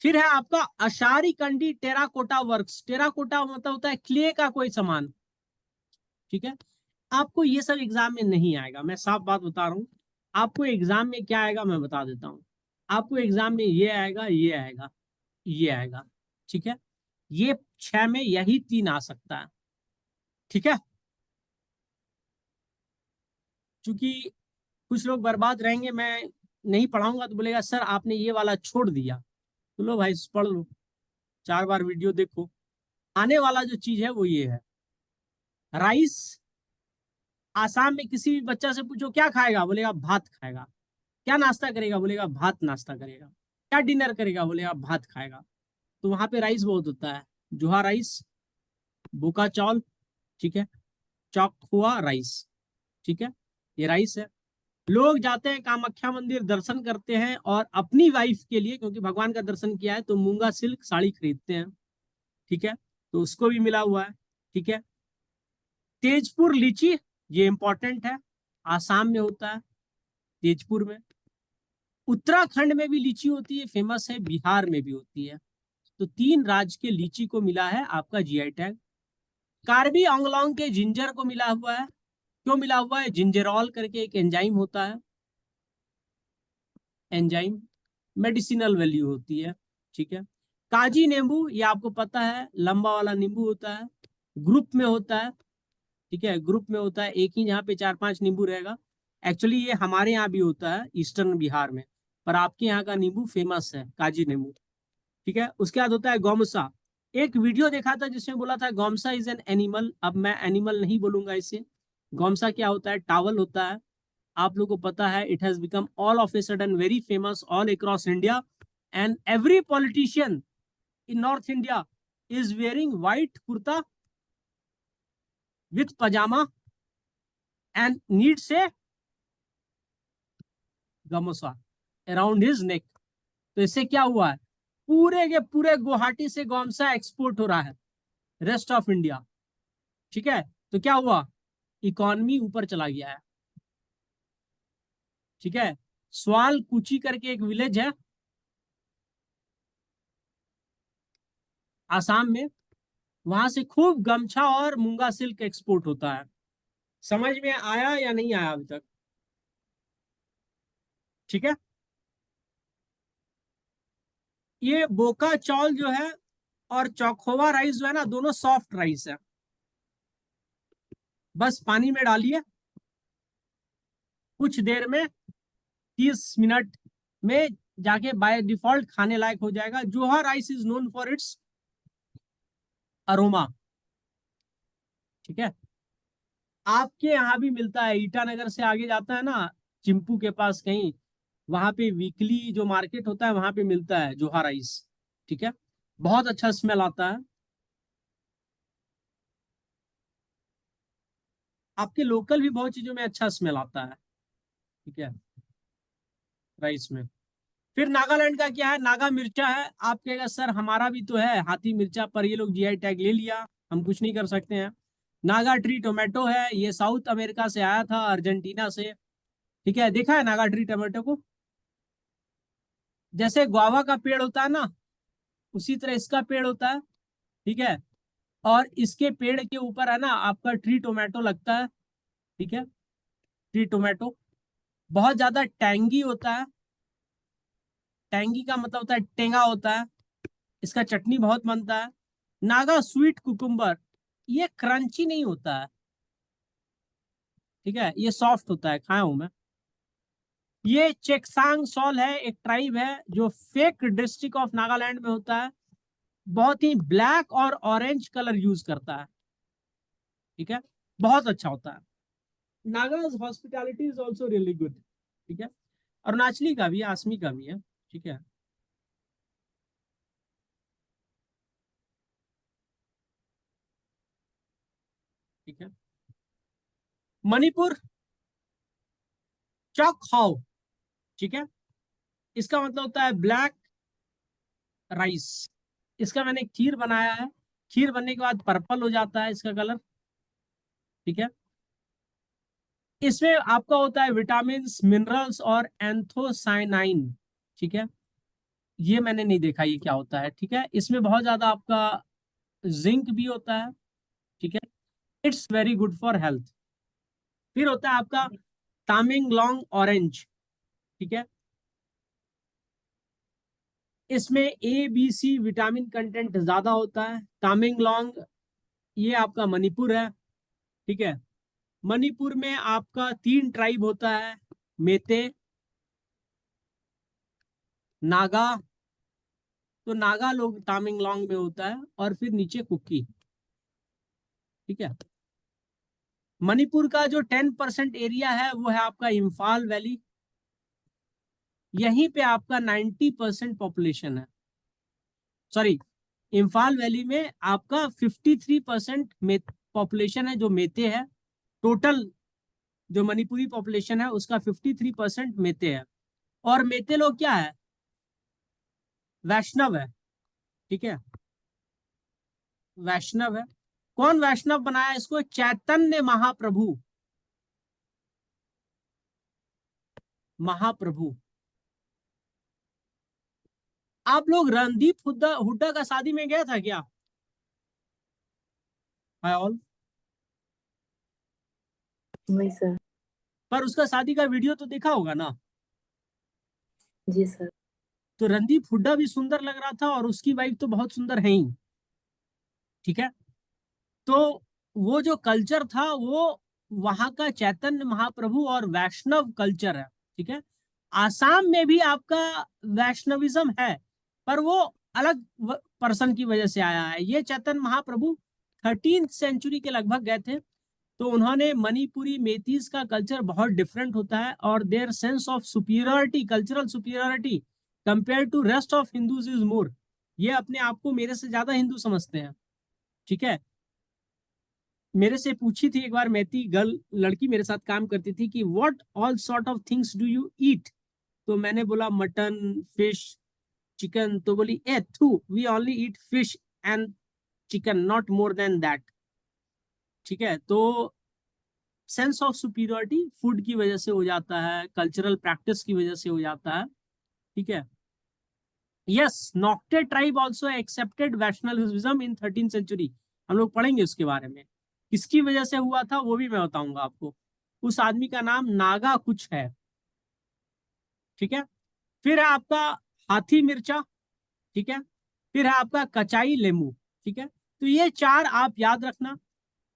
फिर है आपका अशारी कंडी टेराकोटा वर्क्स। टेराकोटा मतलब होता है क्ले का कोई सामान, ठीक है। आपको ये सब एग्जाम में नहीं आएगा, मैं साफ बात बता रहा हूँ। आपको एग्जाम में क्या आएगा मैं बता देता हूँ। आपको एग्जाम में ये आएगा, ये आएगा, ये आएगा, ठीक है। ये 6 में यही 3 आ सकता है, ठीक है। क्योंकि कुछ लोग बर्बाद रहेंगे, मैं नहीं पढ़ाऊंगा तो बोलेगा सर आपने ये वाला छोड़ दिया। तो लो भाई पढ़ लो, 4 बार वीडियो देखो। आने वाला जो चीज है वो ये है, राइस आसाम में किसी भी बच्चा से पूछो क्या खाएगा, बोलेगा भात खाएगा। क्या नाश्ता करेगा, बोलेगा भात नाश्ता करेगा। क्या डिनर करेगा, बोलेगा भात खाएगा। तो वहां पे राइस बहुत होता है, जोहा राइस, बोका चौल, ठीक है, चौखुआ राइस, ठीक है, ये राइस है। लोग जाते हैं कामाख्या मंदिर, दर्शन करते हैं और अपनी वाइफ के लिए, क्योंकि भगवान का दर्शन किया है, तो मूंगा सिल्क साड़ी खरीदते हैं, ठीक है, तो उसको भी मिला हुआ है, ठीक है। तेजपुर लीची, ये इंपॉर्टेंट है, आसाम में होता है, तेजपुर में। उत्तराखंड में भी लीची होती है, फेमस है, बिहार में भी होती है। तो 3 राज्य के लीची को मिला है आपका जीआई टैग। कार्बी आंगलोंग के जिंजर को मिला हुआ है। क्यों मिला हुआ है? जिंजरॉल करके एक एंजाइम होता है, एंजाइम मेडिसिनल वैल्यू होती है, ठीक है। काजी नींबू, ये आपको पता है, लंबा वाला नींबू होता है, ग्रुप में होता है, ठीक है, ग्रुप में होता है, एक ही यहाँ पे 4-5 नींबू रहेगा। एक्चुअली ये हमारे यहाँ भी होता है ईस्टर्न बिहार में, पर आपके यहाँ का नींबू फेमस है, काजी नींबू, ठीक है। उसके बाद होता है गौमसा। एक वीडियो देखा था जिसमें बोला था गौमसा इज एन एनिमल, अब मैं एनिमल नहीं बोलूंगा इसे। गौमसा क्या होता है? टावल होता है, आप लोगों को पता है। It has become all of a sudden very famous all across India, and every politician in North India is wearing white kurta with pajama and needs a gamosa around his neck. तो इससे क्या हुआ है? पूरे के पूरे गुवाहाटी से गौमसा एक्सपोर्ट हो रहा है रेस्ट ऑफ इंडिया, ठीक है। तो क्या हुआ? इकॉनमी ऊपर चला गया है, ठीक है। स्वाल कुची करके एक विलेज है आसाम में, वहां से खूब गमछा और मूंगा सिल्क एक्सपोर्ट होता है। समझ में आया या नहीं आया अभी तक? ठीक है। ये बोका चौल जो है और चौखोवा राइस जो है ना, दोनों सॉफ्ट राइस है। बस पानी में डालिए, कुछ देर में 30 मिनट में जाके बाय डिफॉल्ट खाने लायक हो जाएगा। जोहा rice is known for its aroma, ठीक है। आपके यहाँ भी मिलता है, ईटानगर से आगे जाता है ना, चिंपू के पास कहीं, वहां पे वीकली जो मार्केट होता है वहां पे मिलता है जोहा राइस, ठीक है। बहुत अच्छा स्मेल आता है। आपके लोकल भी बहुत चीजों में अच्छा स्मेल आता है, ठीक है, राइस में। फिर नागालैंड का क्या है? नागा मिर्चा है। आप कहेगा सर हमारा भी तो है हाथी मिर्चा, पर ये लोग जीआई टैग ले लिया, हम कुछ नहीं कर सकते हैं। नागा ट्री टोमेटो है, ये साउथ अमेरिका से आया था, अर्जेंटीना से, ठीक है। देखा है नागा ट्री टोमेटो को? जैसे गुआवा का पेड़ होता है ना, उसी तरह इसका पेड़ होता है, ठीक है। और इसके पेड़ के ऊपर है ना आपका ट्री टोमेटो लगता है, ठीक है। ट्री टोमेटो बहुत ज्यादा टैंगी होता है। टैंगी का मतलब होता है टेंगा होता है। इसका चटनी बहुत बनता है। नागा स्वीट कुकुम्बर, ये क्रंची नहीं होता है, ठीक है, ये सॉफ्ट होता है, खाया हूं मैं। ये चेक्सांग सॉल है, एक ट्राइब है जो फेक डिस्ट्रिक्ट ऑफ नागालैंड में होता है। बहुत ही ब्लैक और ऑरेंज कलर यूज करता है, ठीक है, बहुत अच्छा होता है। Nagas hospitality is also really good, ठीक है। अरुणाचली का भी है, आसमी का भी है, ठीक है। ठीक है। मणिपुर चौक खाओ, ठीक है, इसका मतलब होता है ब्लैक राइस। इसका मैंने खीर बनाया है, खीर बनने के बाद पर्पल हो जाता है इसका कलर, ठीक है। इसमें आपका होता है विटामिन मिनरल्स और एंथोसाइनाइन, ठीक है। ये मैंने नहीं देखा ये क्या होता है, ठीक है। इसमें बहुत ज्यादा आपका जिंक भी होता है, ठीक है। It's very good for health. फिर होता है आपका तामेंगलोंग ऑरेंज, ठीक है। इसमें A B C vitamin content ज्यादा होता है। तामेंगलोंग ये आपका मणिपुर है, ठीक है। मणिपुर में आपका 3 ट्राइब होता है, मेते, नागा, तो नागा लोग तामेंगलोंग में होता है, और फिर नीचे कुकी, ठीक है। मणिपुर का जो 10% एरिया है वो है आपका इम्फाल वैली, यहीं पे आपका 90% पॉपुलेशन है। सॉरी, इम्फाल वैली में आपका 53% पॉपुलेशन है जो मेते है। टोटल जो मणिपुरी पॉपुलेशन है उसका 53% मेते है। और मेते लोग क्या है, वैष्णव है, ठीक है, वैष्णव है। कौन वैष्णव बनाया इसको? चैतन्य महाप्रभु, महाप्रभु। आप लोग रणदीप हुड्डा हुड्डा का शादी में गया था क्या? Hi all. नहीं सर। पर उसका शादी का वीडियो तो देखा होगा ना? जी सर। तो रणदीप हुड्डा भी सुंदर लग रहा था और उसकी वाइफ तो बहुत सुंदर है ही, ठीक है। तो वो जो कल्चर था वो वहां का चैतन्य महाप्रभु और वैष्णव कल्चर है, ठीक है। आसाम में भी आपका वैष्णविज्म है, पर वो अलग पर्सन की वजह से आया है। ये चैतन्य महाप्रभु 13th सेंचुरी के लगभग गए थे, तो उन्होंने मणिपुरी मेतीज का कल्चर बहुत डिफरेंट होता है और their sense of superiority, cultural superiority compare to rest of Hindus is more. ये अपने आप को मेरे से ज्यादा हिंदू समझते हैं, ठीक है। मेरे से पूछी थी एक बार मैती गर्ल, लड़की मेरे साथ काम करती थी, कि what all sort of things do you eat? तो मैंने बोला मटन, फिश, चिकन। तो बोली ए थू, we only eat fish and chicken, not more than that, ठीक है। तो सेंस ऑफ सुपीरियरिटी फूड की वजह से हो जाता है, कल्चरल प्रैक्टिस की वजह से हो जाता है, ठीक है। Yes, Nocte tribe also accepted Vaishnavism in 13th century. हम लोग पढ़ेंगे उसके बारे में, किसकी वजह से हुआ था वो भी मैं बताऊंगा आपको। उस आदमी का नाम नागा कुछ है, ठीक है। फिर है आपका हाथी मिर्चा, ठीक है। फिर है आपका कचाई लेमू, ठीक है। तो ये चार आप याद रखना।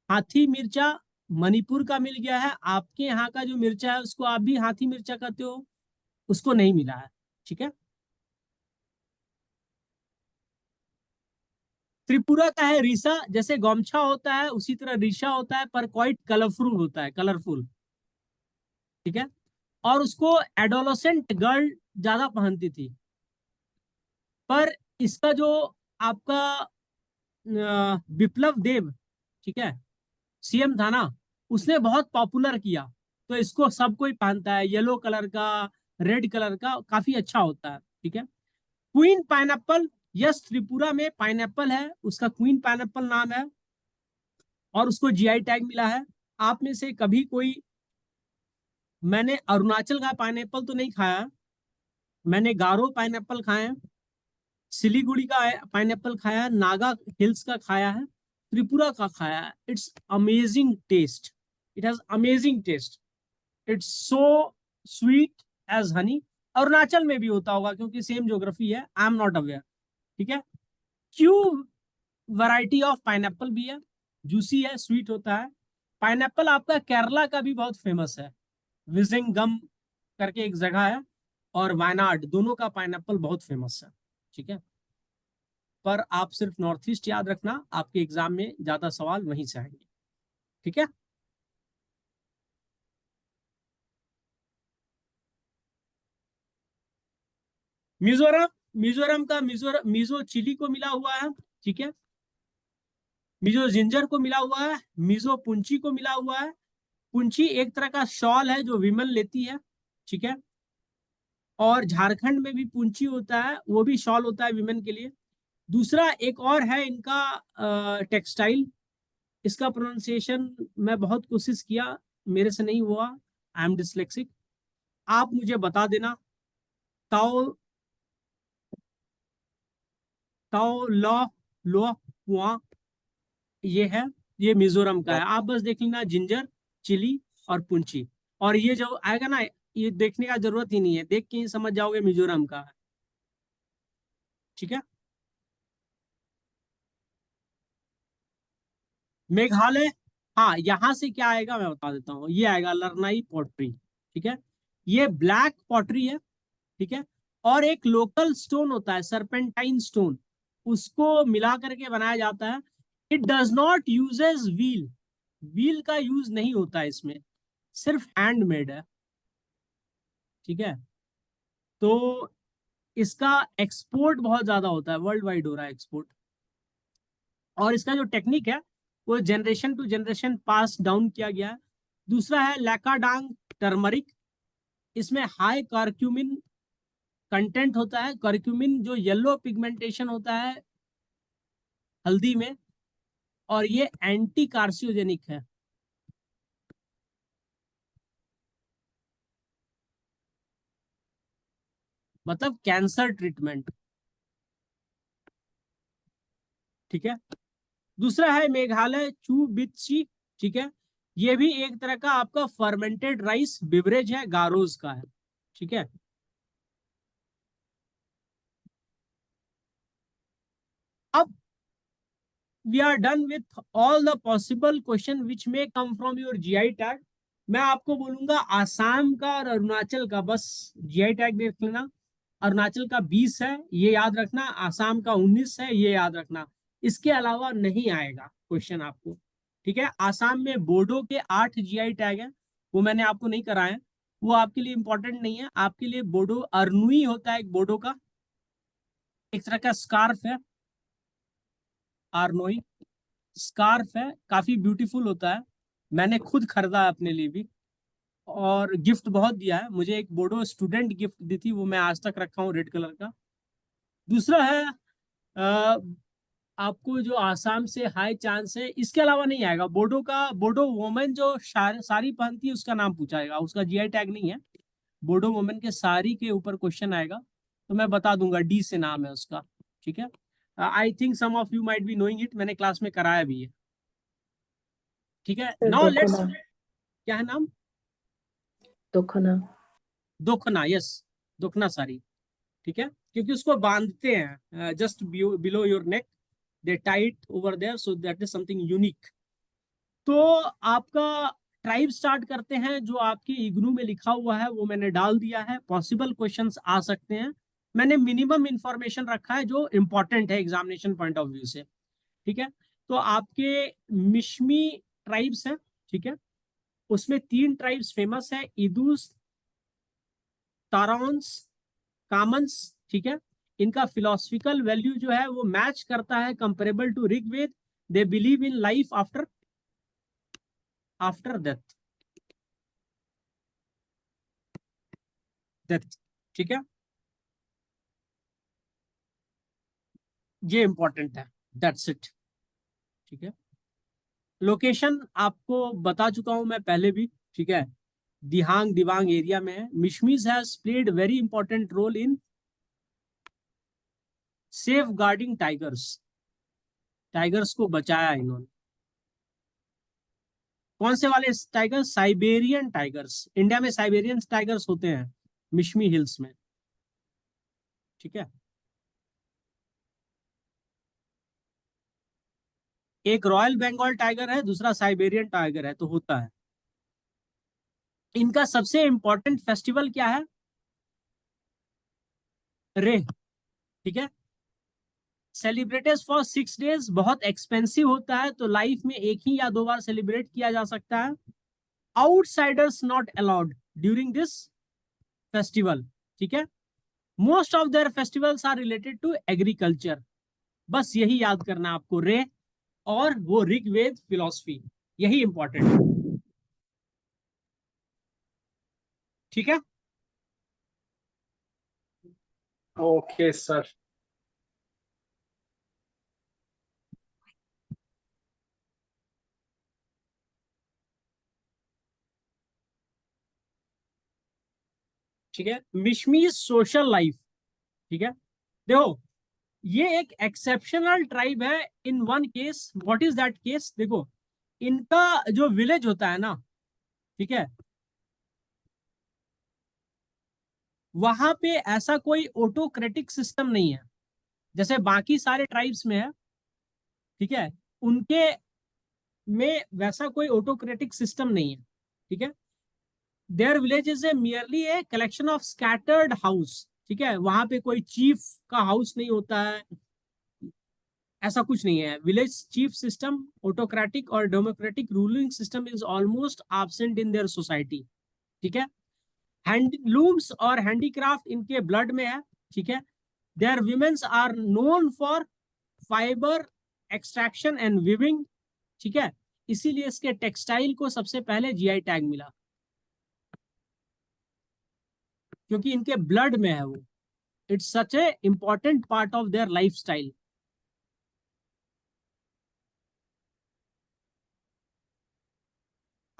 हाथी मिर्चा मणिपुर का मिल गया है, आपके यहाँ का जो मिर्चा है उसको आप भी हाथी मिर्चा कहते हो, उसको नहीं मिला है, ठीक है। त्रिपुरा का है रीसा, जैसे गमछा होता है उसी तरह रीशा होता है, पर क्वाइट कलरफुल होता है, कलरफुल, ठीक है। और उसको एडोलोसेंट गर्ल ज्यादा पहनती थी। पर इसका जो आपका विप्लव देव, ठीक है, सीएम था ना, उसने बहुत पॉपुलर किया, तो इसको सब कोई पहनता है। येलो कलर का, रेड कलर का, काफी अच्छा होता है, ठीक है। क्वीन पाइनएप्पल, यस, त्रिपुरा में पाइनएप्पल है, उसका क्वीन पाइनएप्पल नाम है और उसको जीआई टैग मिला है। आप में से कभी कोई, मैंने अरुणाचल का पाइनएप्पल तो नहीं खाया, मैंने गारो पाइनएप्पल खाया है, सिलीगुड़ी का पाइनएप्पल खाया है, नागा हिल्स का खाया है, त्रिपुरा का खाया है। It's amazing taste, it has amazing taste, it's so sweet as honey. Arunachal में भी होता होगा क्योंकि सेम ज्योग्राफी है, आई एम नॉट अवेयर, ठीक है। क्यू वैरायटी ऑफ पाइनएप्पल भी है, जूसी है, स्वीट होता है। पाइनएप्पल आपका केरला का भी बहुत फेमस है, विजिंगम करके एक जगह है, और वायनाड, दोनों का पाइनएप्पल बहुत फेमस है, ठीक है। पर आप सिर्फ नॉर्थ ईस्ट याद रखना, आपके एग्जाम में ज्यादा सवाल वहीं से आएंगे, ठीक है। मिजोरम, मिजोरम का मिजो चिली को मिला हुआ है, ठीक है। मिजो जिंजर को मिला हुआ है, मिजो पुंची को मिला हुआ है। पुंची एक तरह का शॉल है जो विमन लेती है, ठीक है। और झारखंड में भी पुंची होता है, वो भी शॉल होता है विमेन के लिए। दूसरा एक और है इनका टेक्सटाइल, इसका प्रोनाउंसिएशन मैं बहुत कोशिश किया, मेरे से नहीं हुआ, आई एम डिसलेक्सिक, आप मुझे बता देना। ताओ, ताओ लॉ, लो पुआ, ये है, ये मिजोरम का है। आप बस देख लेना जिंजर, चिली और पुंची, और ये जो आएगा ना, ये देखने का जरूरत ही नहीं है, देख के ही समझ जाओगे मिजोरम का है, ठीक है। मेघालय, हाँ, यहां से क्या आएगा मैं बता देता हूँ, ये आएगा लरनाई पॉटरी, ठीक है। ये ब्लैक पॉटरी है, ठीक है। और एक लोकल स्टोन होता है सरपेंटाइन स्टोन, उसको मिला करके बनाया जाता है। It does not uses wheel, wheel का यूज नहीं होता है इसमें, सिर्फ हैंडमेड है। ठीक है, तो इसका एक्सपोर्ट बहुत ज्यादा होता है, वर्ल्ड वाइड हो रहा है एक्सपोर्ट। और इसका जो टेक्निक है वो generation to generation pass down किया गया है। दूसरा है लैकाडांग टर्मरिक, इसमें हाई कर्क्यूमिन कंटेंट होता है। कर्क्यूमिन जो येलो पिगमेंटेशन होता है हल्दी में, और ये एंटी कार्सियोजेनिक है। मतलब कैंसर ट्रीटमेंट। ठीक है, दूसरा है मेघालय चू बित्सी। ठीक है, ये भी एक तरह का आपका फर्मेंटेड राइस बिवरेज है, गारोज का है। ठीक है, अब we are done with all the possible question which may come from your GI tag. मैं आपको बोलूंगा आसाम का और अरुणाचल का बस जीआई टैग देख लेना। अरुणाचल का 20 है, ये याद रखना। आसाम का 19 है, ये याद रखना। इसके अलावा नहीं आएगा क्वेश्चन आपको। ठीक है, आसाम में बोडो के 8 जीआई टैग हैं, वो मैंने आपको नहीं कराए, वो आपके लिए इंपॉर्टेंट नहीं है। आपके लिए बोडो अरनुई होता है, एक बोडो का एक तरह का स्कार्फ है, आरनोई स्कार्फ है, काफी ब्यूटीफुल होता है। मैंने खुद खरीदा है अपने लिए भी, और गिफ्ट बहुत दिया है मुझे। एक बोडो स्टूडेंट गिफ्ट दी थी, वो मैं आज तक रखा हूँ, रेड कलर का। दूसरा है आपको जो आसाम से हाई चांस है, इसके अलावा नहीं आएगा। बोडो का, बोडो वुमेन जो साड़ी पहनती है उसका नाम पूछाएगा, उसका जीआई टैग नहीं है। बोडो वुमेन के साड़ी के ऊपर क्वेश्चन आएगा, तो मैं बता दूंगा, डी से नाम है उसका। ठीक है, I think some of you might be knowing it, मैंने क्लास में कराया भी है। ठीक है, सर नाउ लेट्स, दोखना। क्या है नाम? दोखना। दोखना, यस, दोखना साड़ी। ठीक है, क्योंकि उसको बांधते हैं just below your neck, they tight over there, so that is something unique. तो आपका ट्राइब स्टार्ट करते हैं, जो आपके इग्नू में लिखा हुआ है वो मैंने डाल दिया है। पॉसिबल क्वेश्चंस आ सकते हैं, मैंने मिनिमम इंफॉर्मेशन रखा है जो इंपॉर्टेंट है एग्जामिनेशन पॉइंट ऑफ व्यू से। ठीक है, तो आपके मिशमी ट्राइब्स हैं। ठीक है, उसमें 3 ट्राइब्स फेमस है, इदूस, ताराउंस, कामन्स। ठीक है, इनका फिलोसफिकल वैल्यू जो है वो मैच करता है comparable to Rigveda. They believe in life after after death death. ठीक है, ये इंपॉर्टेंट है, दैट्स इट। ठीक है, लोकेशन आपको बता चुका हूं मैं पहले भी। ठीक है, दिहांग दिबांग एरिया में है। Mishmis has played very important role in safeguarding tigers, tigers को बचाया इन्होंने। कौन से वाले टाइगर्स? Siberian tigers. इंडिया में साइबेरियन टाइगर्स होते हैं मिशमी हिल्स में। ठीक है, एक रॉयल बंगाल टाइगर है, दूसरा साइबेरियन टाइगर है, तो होता है। इनका सबसे इंपॉर्टेंट फेस्टिवल क्या है? रे। ठीक है, सेलिब्रेटेड फॉर 6 days, बहुत एक्सपेंसिव होता है, तो लाइफ में एक ही या 2 बार सेलिब्रेट किया जा सकता है। Outsiders not allowed during this festival. ठीक है, most of their festivals are related to agriculture. बस यही याद करना आपको, रे और वो ऋग्वेद फिलॉसफी, यही इंपॉर्टेंट है। ठीक है, ओके सर। ठीक है, मिशमी सोशल लाइफ। ठीक है, देखो ये एक एक्सेप्शनल ट्राइब है in one case. What is that case? देखो, इनका जो विलेज होता है ना, ठीक है, वहां पे ऐसा कोई ऑटोक्रेटिक सिस्टम नहीं है जैसे बाकी सारे ट्राइब्स में है। ठीक है, उनके में वैसा कोई ऑटोक्रेटिक सिस्टम नहीं है। ठीक है, their village is a merely a collection of scattered house. ठीक है, वहां पे कोई चीफ का हाउस नहीं होता है, ऐसा कुछ नहीं है। विलेज चीफ सिस्टम, ऑटोक्रेटिक और democratic ruling system is almost absent in their society. ठीक है। हैंडलूम्स और हैंडीक्राफ्ट इनके ब्लड में है। ठीक है। Their womens are known for fibre extraction and weaving. ठीक है। इसीलिए इसके टेक्सटाइल को सबसे पहले जीआई टैग मिला, क्योंकि इनके ब्लड में है वो। It's such A important part of their life style.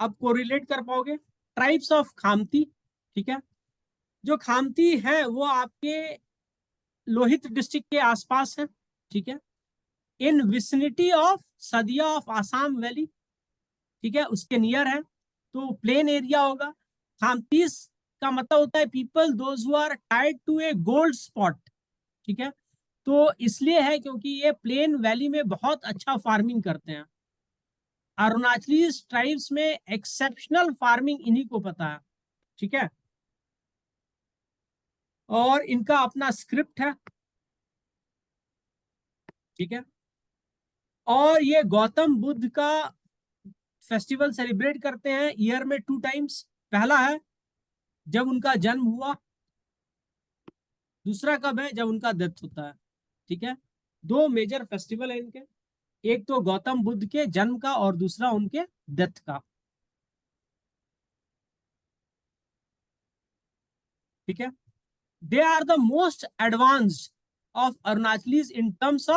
अब कोरिलेट कर पाओगे ट्राइब्स ऑफ खामती। ठीक है। जो खामती है वो आपके लोहित डिस्ट्रिक्ट के आसपास है। ठीक है। In vicinity of Sadiya of Assam valley. ठीक है, उसके नियर है, तो प्लेन एरिया होगा। खामतीस का मतलब होता है people those who are tied to a gold spot. ठीक है। तो इसलिए है क्योंकि ये प्लेन वैली में बहुत अच्छा फार्मिंग करते हैं। अरुणाचली ट्राइब्स में एक्सेप्शनल फार्मिंग इन्हीं को पता है। ठीक है। और इनका अपना स्क्रिप्ट है। ठीक है। और ये गौतम बुद्ध का फेस्टिवल सेलिब्रेट करते हैं ईयर में 2 टाइम्स। पहला है जब उनका जन्म हुआ, दूसरा कब है जब उनका डेथ होता है। ठीक है। 2 मेजर फेस्टिवल है इनके, एक तो गौतम बुद्ध के जन्म का और दूसरा उनके डेथ का। ठीक है। They are the most advanced of Arunachalis in terms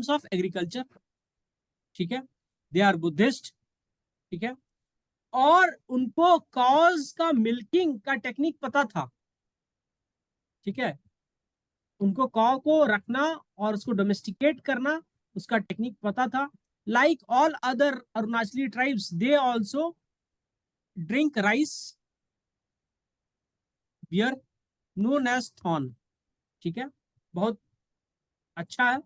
of agriculture. ठीक है। They are Buddhist. ठीक है। और उनको कॉज का मिल्किंग का टेक्निक पता था। ठीक है। उनको कॉ को रखना और उसको डोमेस्टिकेट करना, उसका टेक्निक पता था। Like all other Arunachali tribes they also drink rice beer known as thon. ठीक है। बहुत अच्छा है।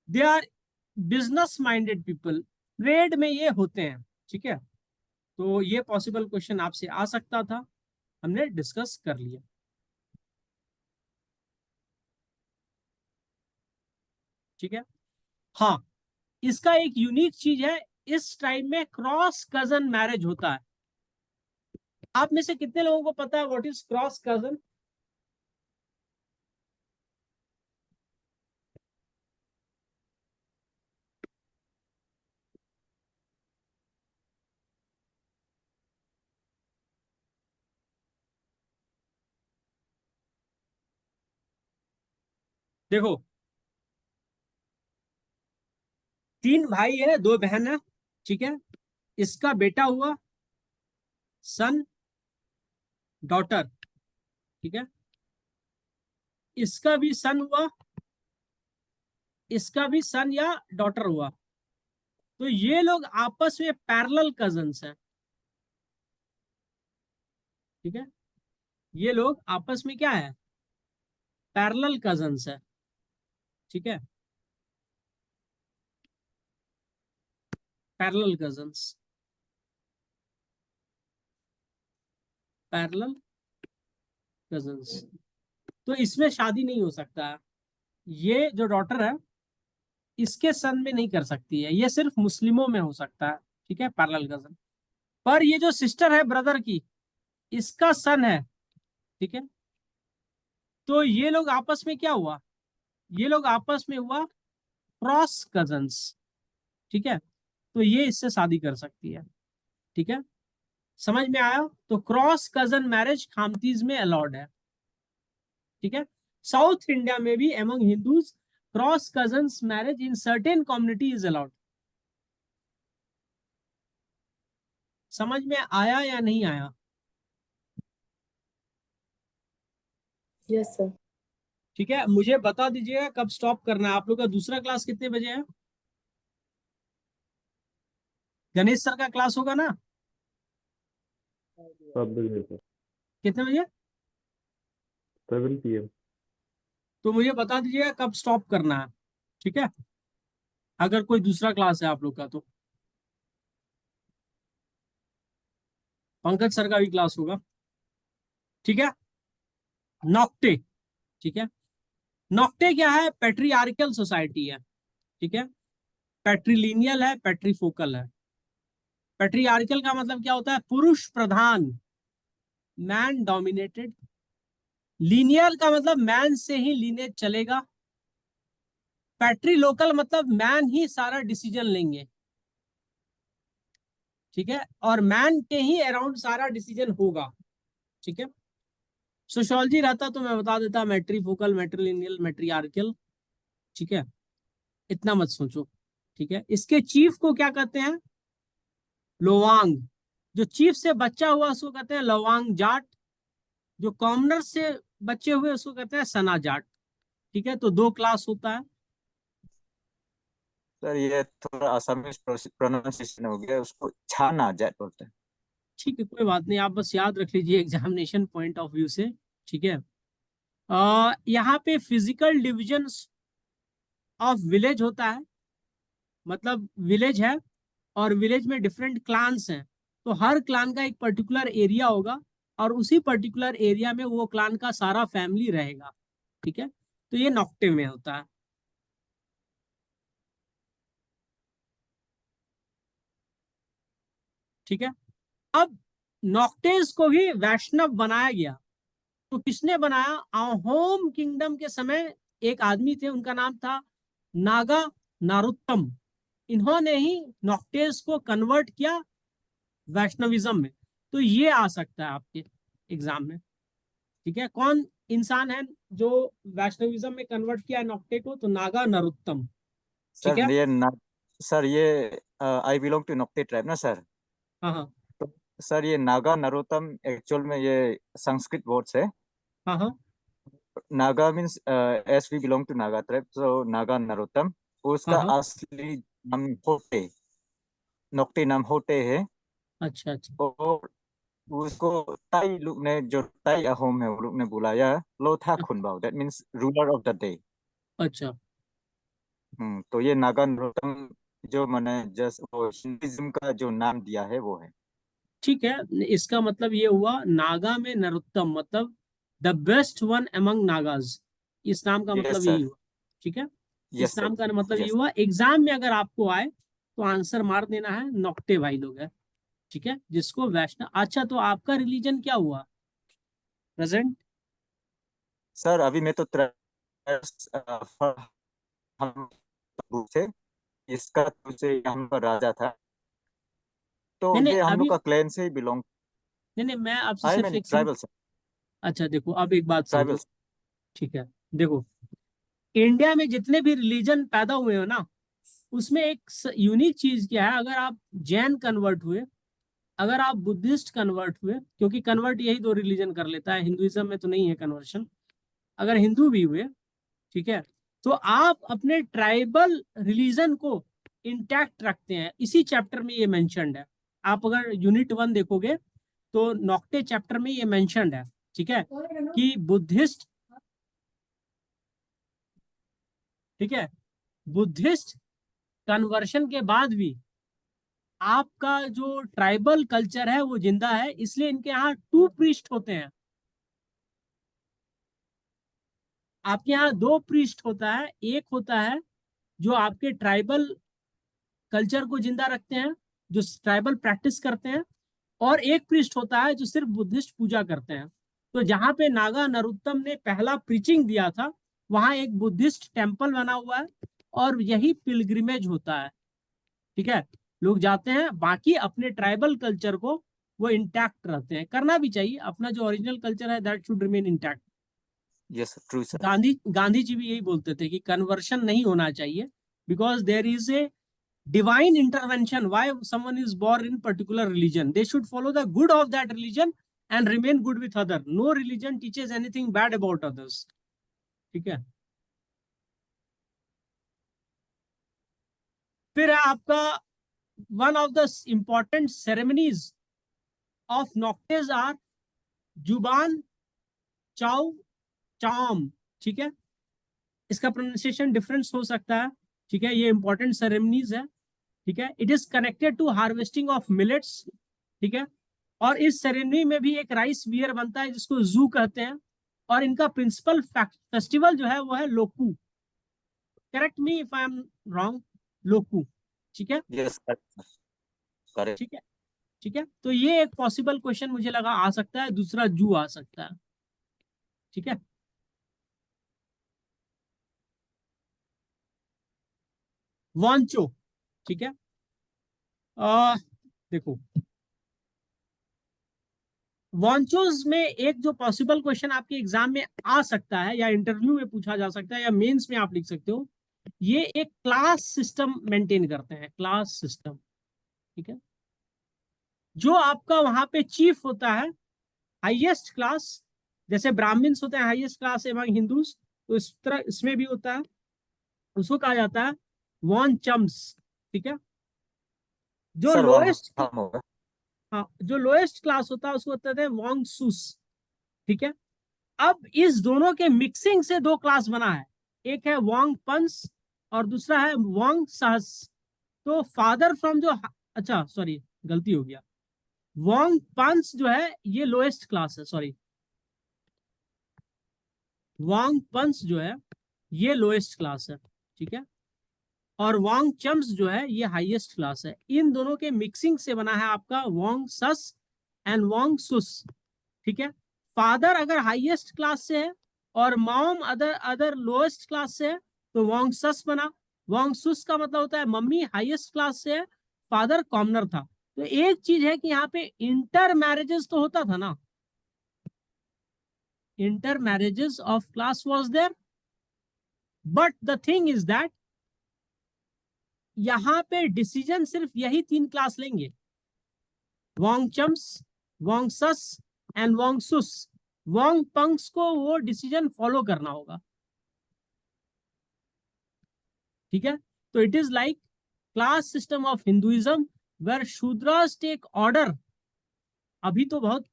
They are business minded people, trade में ये होते हैं। ठीक है। तो ये पॉसिबल क्वेश्चन आपसे आ सकता था, हमने डिस्कस कर लिया। ठीक है। हाँ, इसका एक यूनिक चीज है, इस टाइम में क्रॉस कजन मैरिज होता है। आप में से कितने लोगों को पता है व्हाट इज क्रॉस कजन? देखो, 3 भाई है 2 बहन है। ठीक है। इसका बेटा हुआ सन, डॉटर। ठीक है। इसका भी सन हुआ, इसका भी सन या डॉटर हुआ। तो ये लोग आपस में पैरेलल कजन्स हैं। ठीक है। ये लोग आपस में क्या है, पैरेलल कजन्स है। ठीक है। Parallel cousins, parallel cousins. तो इसमें शादी नहीं हो सकता है। ये जो डॉटर है इसके सन में नहीं कर सकती है, ये सिर्फ मुस्लिमों में हो सकता है। ठीक है, पैरेलल कजन। पर ये जो सिस्टर है ब्रदर की, इसका सन है। ठीक है। तो ये लोग आपस में क्या हुआ, ये लोग आपस में हुआ क्रॉस कजन्स। ठीक है। तो ये इससे शादी कर सकती है। ठीक है। समझ में आया? तो क्रॉस कजन मैरिज खामतीज में अलाउड है। ठीक है। साउथ इंडिया में भी among Hindus cross cousins marriage in certain community is allowed. समझ में आया या नहीं आया? Yes sir. ठीक है। मुझे बता दीजिएगा कब स्टॉप करना है। आप लोग का दूसरा क्लास कितने बजे है? गणेश सर का क्लास होगा ना? 7 बजे सर। कितने बजे? 7 PM। तो मुझे बता दीजिएगा कब स्टॉप करना है। ठीक है। अगर कोई दूसरा क्लास है आप लोग का तो पंकज सर का भी क्लास होगा। ठीक है। नॉक्टे। ठीक है। नॉक्टे क्या है? पैट्रियार्कल सोसाइटी है, ठीक है। पैट्रिलिनियल है, पैट्रीफोकल है। पैट्रियार्कल का मतलब क्या होता है? पुरुष प्रधान, मैन डोमिनेटेड। लीनियल का मतलब मैन से ही लीनेज चलेगा। पैट्रीलोकल मतलब मैन ही सारा डिसीजन लेंगे, ठीक है, और मैन के ही अराउंड सारा डिसीजन होगा, ठीक है। सोशियोलॉजी रहता तो मैं बता देता, मैट्रीफोकल, मैट्रिलिनियल, मैट्रियार्कल, ठीक है। इतना मत सोचो, ठीक है। इसके चीफ को क्या कहते हैं? लोवांग। जो चीफ से बच्चा हुआ उसको कहते हैं लोवांग जाट। जो कॉमनर से बच्चे हुए उसको कहते हैं सना जाट, ठीक है। तो दो क्लास होता है। सर ये थोड़ा आसामी प्रोनाउंसिएशन हो गया, उसको छाना जाट बोलते हैं। ठीक है, कोई बात नहीं, आप बस याद रख लीजिए एग्जामिनेशन पॉइंट ऑफ व्यू से, ठीक है। यहाँ पे फिजिकल डिविजन ऑफ विलेज होता है, मतलब विलेज है और विलेज में डिफरेंट क्लान्स हैं, तो हर क्लान का एक पर्टिकुलर एरिया होगा और उसी पर्टिकुलर एरिया में वो क्लान का सारा फैमिली रहेगा, ठीक है। तो ये नॉक्टे में होता है। ठीक है। अब नॉक्टेज को भी वैष्णव बनाया गया, तो किसने बनाया? अहोम किंगडम के समय एक आदमी थे, उनका नाम था नागा नारोत्तम। इन्होंने ही नॉक्टेज को कन्वर्ट किया वैष्णविज्म में। तो ये आ सकता है आपके एग्जाम में, ठीक है। कौन इंसान है जो वैष्णविज्म में कन्वर्ट किया नॉक्टे को? तो नागा नरोत्तम, ठीक है। सर ये आई बिलोंग टू नॉक्टे ट्राइब ना सर। हाँ हाँ तो सर ये नागा नरोत्तम एक्चुअल में ये संस्कृत वर्ड्स है। हाँ हाँ Naga means as we belong to Naga tribe, so Naga Narottam. हाँ उसका हाँ। असली नाम होटे, नॉक्टे नाम होटे है। अच्छा अच्छा और उसको ताई लोग ने, जो ताई अहोम है, वो लोग ने बुलाया Lotha Khunbao, that means ruler of the day. अच्छा। तो ये नागा नरोत्तम जो मैंने जस्ट वो हिंदुइज्म का जो नाम दिया है वो है। ठीक है, इसका मतलब ये हुआ नागा में नरोत्तम, मतलब the best one among Nagas. इस नाम का यस मतलब यही सर, हुआ, ठीक है। इस यस सर, नाम का मतलब ये यस। हुआ। एग्जाम में अगर आपको आए तो आंसर मार देना है नॉक्टे भाई लोग है, ठीक है, जिसको वैष्णव। अच्छा, तो आपका रिलीजन क्या हुआ प्रेजेंट? सर अभी मैं तो हम थे, इसका तुझे हम का राजा था, तो नहीं नहीं, ये हम लोग अभी का क्लैन से ही बिलोंग। नहीं नहीं, मैं आपसे आई सिर्फ मीन एक ट्राइबल सर, अच्छा देखो, अब एक बात ट्राइबल। समझो, ठीक है। देखो, इंडिया में जितने भी रिलीजन पैदा हुए हो ना, उसमें एक यूनिक चीज क्या है? अगर आप जैन कन्वर्ट हुए, अगर आप बुद्धिस्ट कन्वर्ट हुए, क्योंकि कन्वर्ट यही दो रिलीजन कर लेता है, हिंदुइज्म में तो नहीं है कन्वर्शन। अगर हिंदू भी हुए, ठीक है, तो आप अपने ट्राइबल रिलीजन को इंटैक्ट रखते हैं। इसी चैप्टर में ये मेंशन्ड है। आप अगर यूनिट 1 देखोगे तो नॉक्टे चैप्टर में ये मेंशन्ड है, ठीक है, कि बुद्धिस्ट, ठीक है, बुद्धिस्ट कन्वर्शन के बाद भी आपका जो ट्राइबल कल्चर है वो जिंदा है। इसलिए इनके यहाँ 2 प्रीस्ट होते हैं। आपके यहाँ 2 प्रीस्ट होता है। एक होता है जो आपके ट्राइबल कल्चर को जिंदा रखते हैं, जो ट्राइबल प्रैक्टिस करते हैं, और एक प्रीस्ट होता है जो सिर्फ बुद्धिस्ट पूजा करते हैं। तो जहाँ पे नागा नरोत्तम ने पहला प्रीचिंग दिया था, वहां एक बुद्धिस्ट टेम्पल बना हुआ है और यही पिलग्रिमेज होता है, ठीक है। लोग जाते हैं, बाकी अपने ट्राइबल कल्चर को वो इंटैक्ट रहते हैं। करना भी चाहिए, अपना जो ओरिजिनल कल्चर है that should remain intact. Yes true sir. Gandhi ji भी यही बोलते थे कि कन्वर्शन नहीं होना चाहिए, because there is a divine intervention why someone is born in particular religion. They should follow the good of that religion and remain good with other. No religion teaches anything bad about others, ठीक है। फिर है आपका one of the important ceremonies of Noctes are जुबान चाउ चाम, ठीक है। इसका प्रोनाउंसिएशन डिफरेंस हो सकता है, ठीक है। ये इंपॉर्टेंट सेरेमनीज है, ठीक है। It is connected to harvesting of millets, ठीक है। और इस सेरेमनी में भी एक राइस बियर बनता है जिसको जू कहते हैं, और इनका प्रिंसिपल फेस्टिवल जो है वो है Loku. Correct me if I am wrong, Loku. ठीक है, Yes, correct. ठीक है, ठीक है। तो ये एक पॉसिबल क्वेश्चन मुझे लगा आ सकता है। दूसरा जू आ सकता है। ठीक है, वांचो। ठीक है, देखो वांचोज में एक जो पॉसिबल क्वेश्चन आपके एग्जाम में आ सकता है या इंटरव्यू में पूछा जा सकता है या मेंस में आप लिख सकते हो, ये एक क्लास सिस्टम मेंटेन करते हैं, क्लास सिस्टम। ठीक है, जो आपका वहां पे चीफ होता है, हाईएस्ट क्लास, जैसे ब्राह्मण्स होते हैं हाईएस्ट क्लास एमंग हिंदूज, तो इस तरह इसमें भी होता है, उसको कहा जाता है वांचम्स। ठीक है, जो Sir, one लोएस्ट, ham होगा. हाँ, जो लोएस्ट क्लास होता है उसको कहते हैं वांगसुस। ठीक है, अब इस दोनों के मिक्सिंग से दो क्लास बना है, एक है वांग पंस और दूसरा है वांग सहस। तो फादर फ्रॉम जो, अच्छा सॉरी गलती हो गया, वांग पंस जो है ये लोएस्ट क्लास है, सॉरी, वांग पंस जो है ये लोएस्ट क्लास है। ठीक है, और वांग चम्स जो है ये हाईएस्ट क्लास है। इन दोनों के मिक्सिंग से बना है आपका वांग सस एंड वांग सुस। ठीक है, फादर अगर हाईएस्ट क्लास से है और mom other other lowest class से है तो वांग सस बना। वांग सुस का मतलब होता है मम्मी हाईएस्ट क्लास से है, फादर कॉमनर था। तो एक चीज है कि यहाँ पे इंटर मैरिजेस तो होता था ना, inter marriages of class was there, but the thing is that यहां पे डिसीजन सिर्फ यही तीन क्लास लेंगे, वांग चम्स, वांग सस एंड वांग सुस। वांग पंक्स को वो डिसीजन फॉलो करना होगा। ठीक है, तो it is like class system of Hinduism where Shudras take order. अभी तो बहुत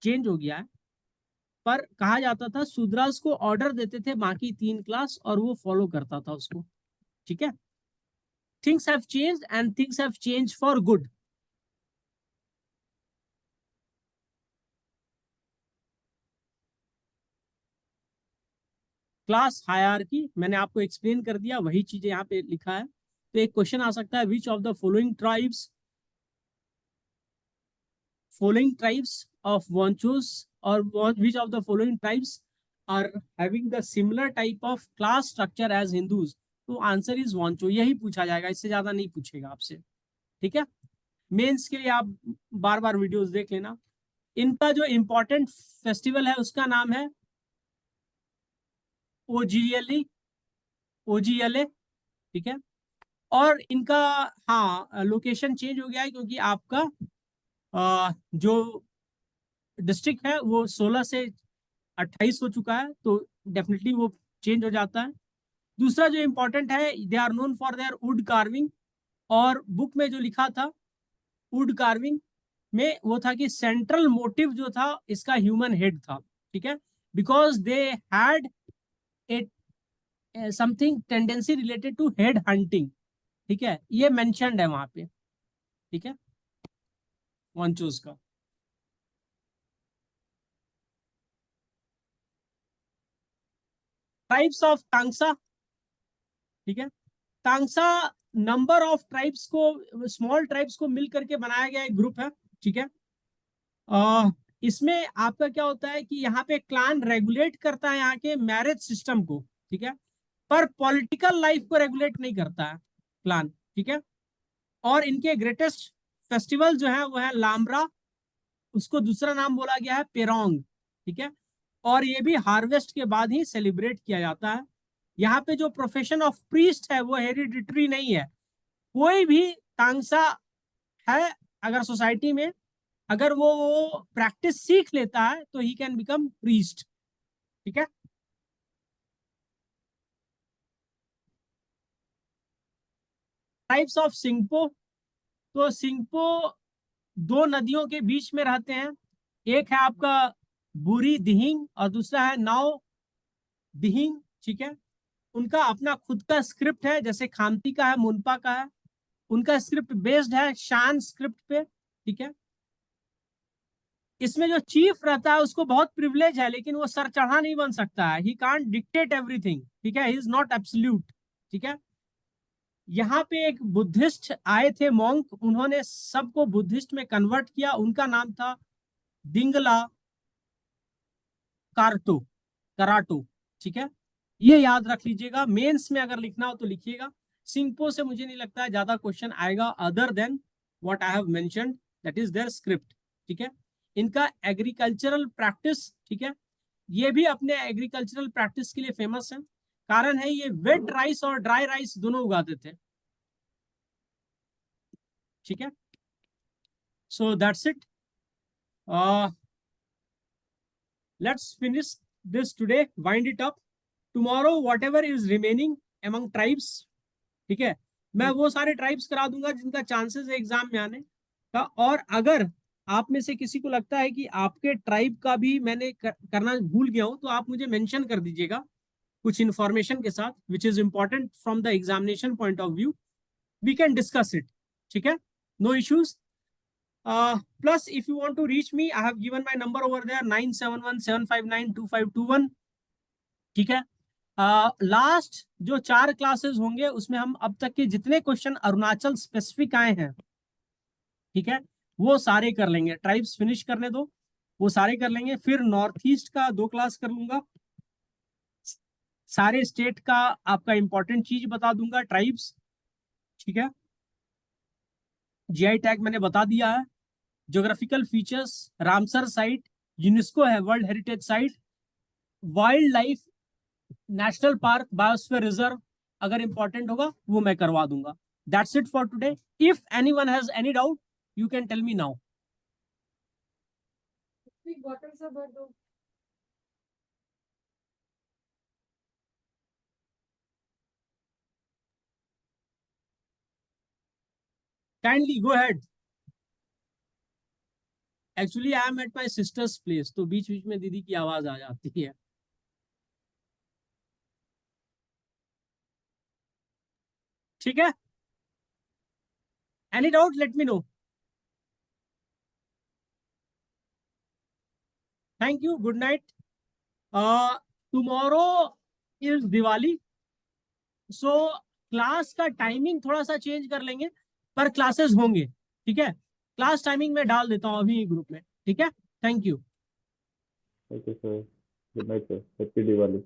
चेंज हो गया है, पर कहा जाता था शूद्रास को ऑर्डर देते थे बाकी तीन क्लास और वो फॉलो करता था उसको। ठीक है, things have changed and things have changed for good. Class hierarchy मैंने आपको एक्सप्लेन कर दिया, वही चीजें यहाँ पे लिखा है। तो एक क्वेश्चन आ सकता है, which of the following tribes of Wanchos or which of the following tribes are having the similar type of class structure as Hindus? तो आंसर इज वांचो, यही पूछा जाएगा, इससे ज्यादा नहीं पूछेगा आपसे। ठीक है, मेंस के लिए आप बार बार वीडियोस देख लेना। इनका जो इंपॉर्टेंट फेस्टिवल है उसका नाम है ओजीएलए। ठीक है, और इनका, हाँ, लोकेशन चेंज हो गया है क्योंकि आपका जो डिस्ट्रिक्ट है वो 16 से 28 हो चुका है, तो डेफिनेटली वो चेंज हो जाता है। दूसरा जो इंपॉर्टेंट है, they are known for their wood carving, और बुक में जो लिखा था वुड कार्विंग में वो था कि सेंट्रल मोटिव जो था इसका ह्यूमन हेड था। ठीक है, because they had a something tendency related to head hunting. ठीक है, ये मेंशन्ड है वहां पे। ठीक है, वांचोस का। Tribes of Tangsa. ठीक है, तांगसा नंबर ऑफ ट्राइब्स को, स्मॉल ट्राइब्स को मिल करके बनाया गया एक ग्रुप है। ठीक है, इसमें आपका क्या होता है कि यहाँ पे क्लान रेगुलेट करता है यहाँ के मैरिज सिस्टम को। ठीक है, पर पॉलिटिकल लाइफ को रेगुलेट नहीं करता है क्लान। ठीक है, और इनके ग्रेटेस्ट फेस्टिवल जो है वो है लामरा, उसको दूसरा नाम बोला गया है पेरोंग। ठीक है, और ये भी हार्वेस्ट के बाद ही सेलिब्रेट किया जाता है। यहाँ पे जो प्रोफेशन ऑफ प्रीस्ट है वो हेरिडिटरी नहीं है। कोई भी तांगसा है अगर सोसाइटी में, अगर वो प्रैक्टिस सीख लेता है तो ही कैन बिकम प्रीस्ट। ठीक है, टाइप्स ऑफ सिंगपो। तो सिंगपो दो नदियों के बीच में रहते हैं, एक है आपका बुरी दिहिंग और दूसरा है नाव दिहिंग। ठीक है, उनका अपना खुद का स्क्रिप्ट है, जैसे खामती का है, मुनपा का है। उनका स्क्रिप्ट बेस्ड है शान स्क्रिप्ट पे। ठीक है, इसमें जो चीफ रहता है उसको बहुत प्रिविलेज है, लेकिन वो सर चढ़ा नहीं बन सकता है। ही कांट डिक्टेट एवरीथिंग, ठीक है, ही इज नॉट एब्सोल्यूट, ठीक है। यहाँ पे एक बुद्धिस्ट आए थे मॉन्क, उन्होंने सबको बुद्धिस्ट में कन्वर्ट किया, उनका नाम था दिंगला कार्टो कराटो, ठीक है। ये याद रख लीजिएगा, मेंस में अगर लिखना हो तो लिखिएगा। सिंगपो से मुझे नहीं लगता है ज्यादा क्वेश्चन आएगा other than what I have mentioned, that is their script, ठीक है। इनका एग्रीकल्चरल प्रैक्टिस, ठीक है, ये भी अपने एग्रीकल्चरल प्रैक्टिस के लिए फेमस है। कारण है ये वेट राइस और ड्राई राइस दोनों उगाते थे, ठीक है। So that's it, let's finish this today, wind it up. Tomorrow whatever is remaining among tribes, ठीक है, मैं वो सारे ट्राइब्स करा दूंगा जिनका चांसेस है एग्जाम में आने का। और अगर आप में से किसी को लगता है कि आपके ट्राइब का भी मैंने करना भूल गया हूं, तो आप मुझे मेंशन कर दीजिएगा कुछ इंफॉर्मेशन के साथ, which is important from the examination point of view. We can discuss it, ठीक है, no issues. Plus, if you want to reach me, I have given my number over there, 9717592521, ठीक है। Last जो 4 classes होंगे उसमें हम अब तक के जितने क्वेश्चन अरुणाचल स्पेसिफिक आए हैं, ठीक है, वो सारे कर लेंगे। ट्राइब्स फिनिश करने दो, वो सारे कर लेंगे। फिर नॉर्थ ईस्ट का 2 क्लास कर लूंगा, सारे स्टेट का आपका इंपॉर्टेंट चीज बता दूंगा, ट्राइब्स, ठीक है। जीआई टैग मैंने बता दिया है। Geographical features, Ramsar site, UNESCO है world heritage site, wildlife, national park, biosphere reserve अगर इंपॉर्टेंट होगा वो मैं करवा दूंगा। That's it for today. If anyone has any doubt you can tell me now. Kindly go ahead. Actually I am at my sister's place, तो बीच बीच में दीदी की आवाज आ जाती है। ठीक है, any doubt let me know. Thank you, good night. Tomorrow is Diwali, so class का टाइमिंग थोड़ा सा चेंज कर लेंगे, पर क्लासेस होंगे, ठीक है। क्लास टाइमिंग मैं डाल देता हूँ अभी ग्रुप में, ठीक है। Thank you. Okay, sir. Good night, sir. Happy Diwali.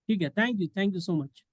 ठीक है, थैंक यू सो मच।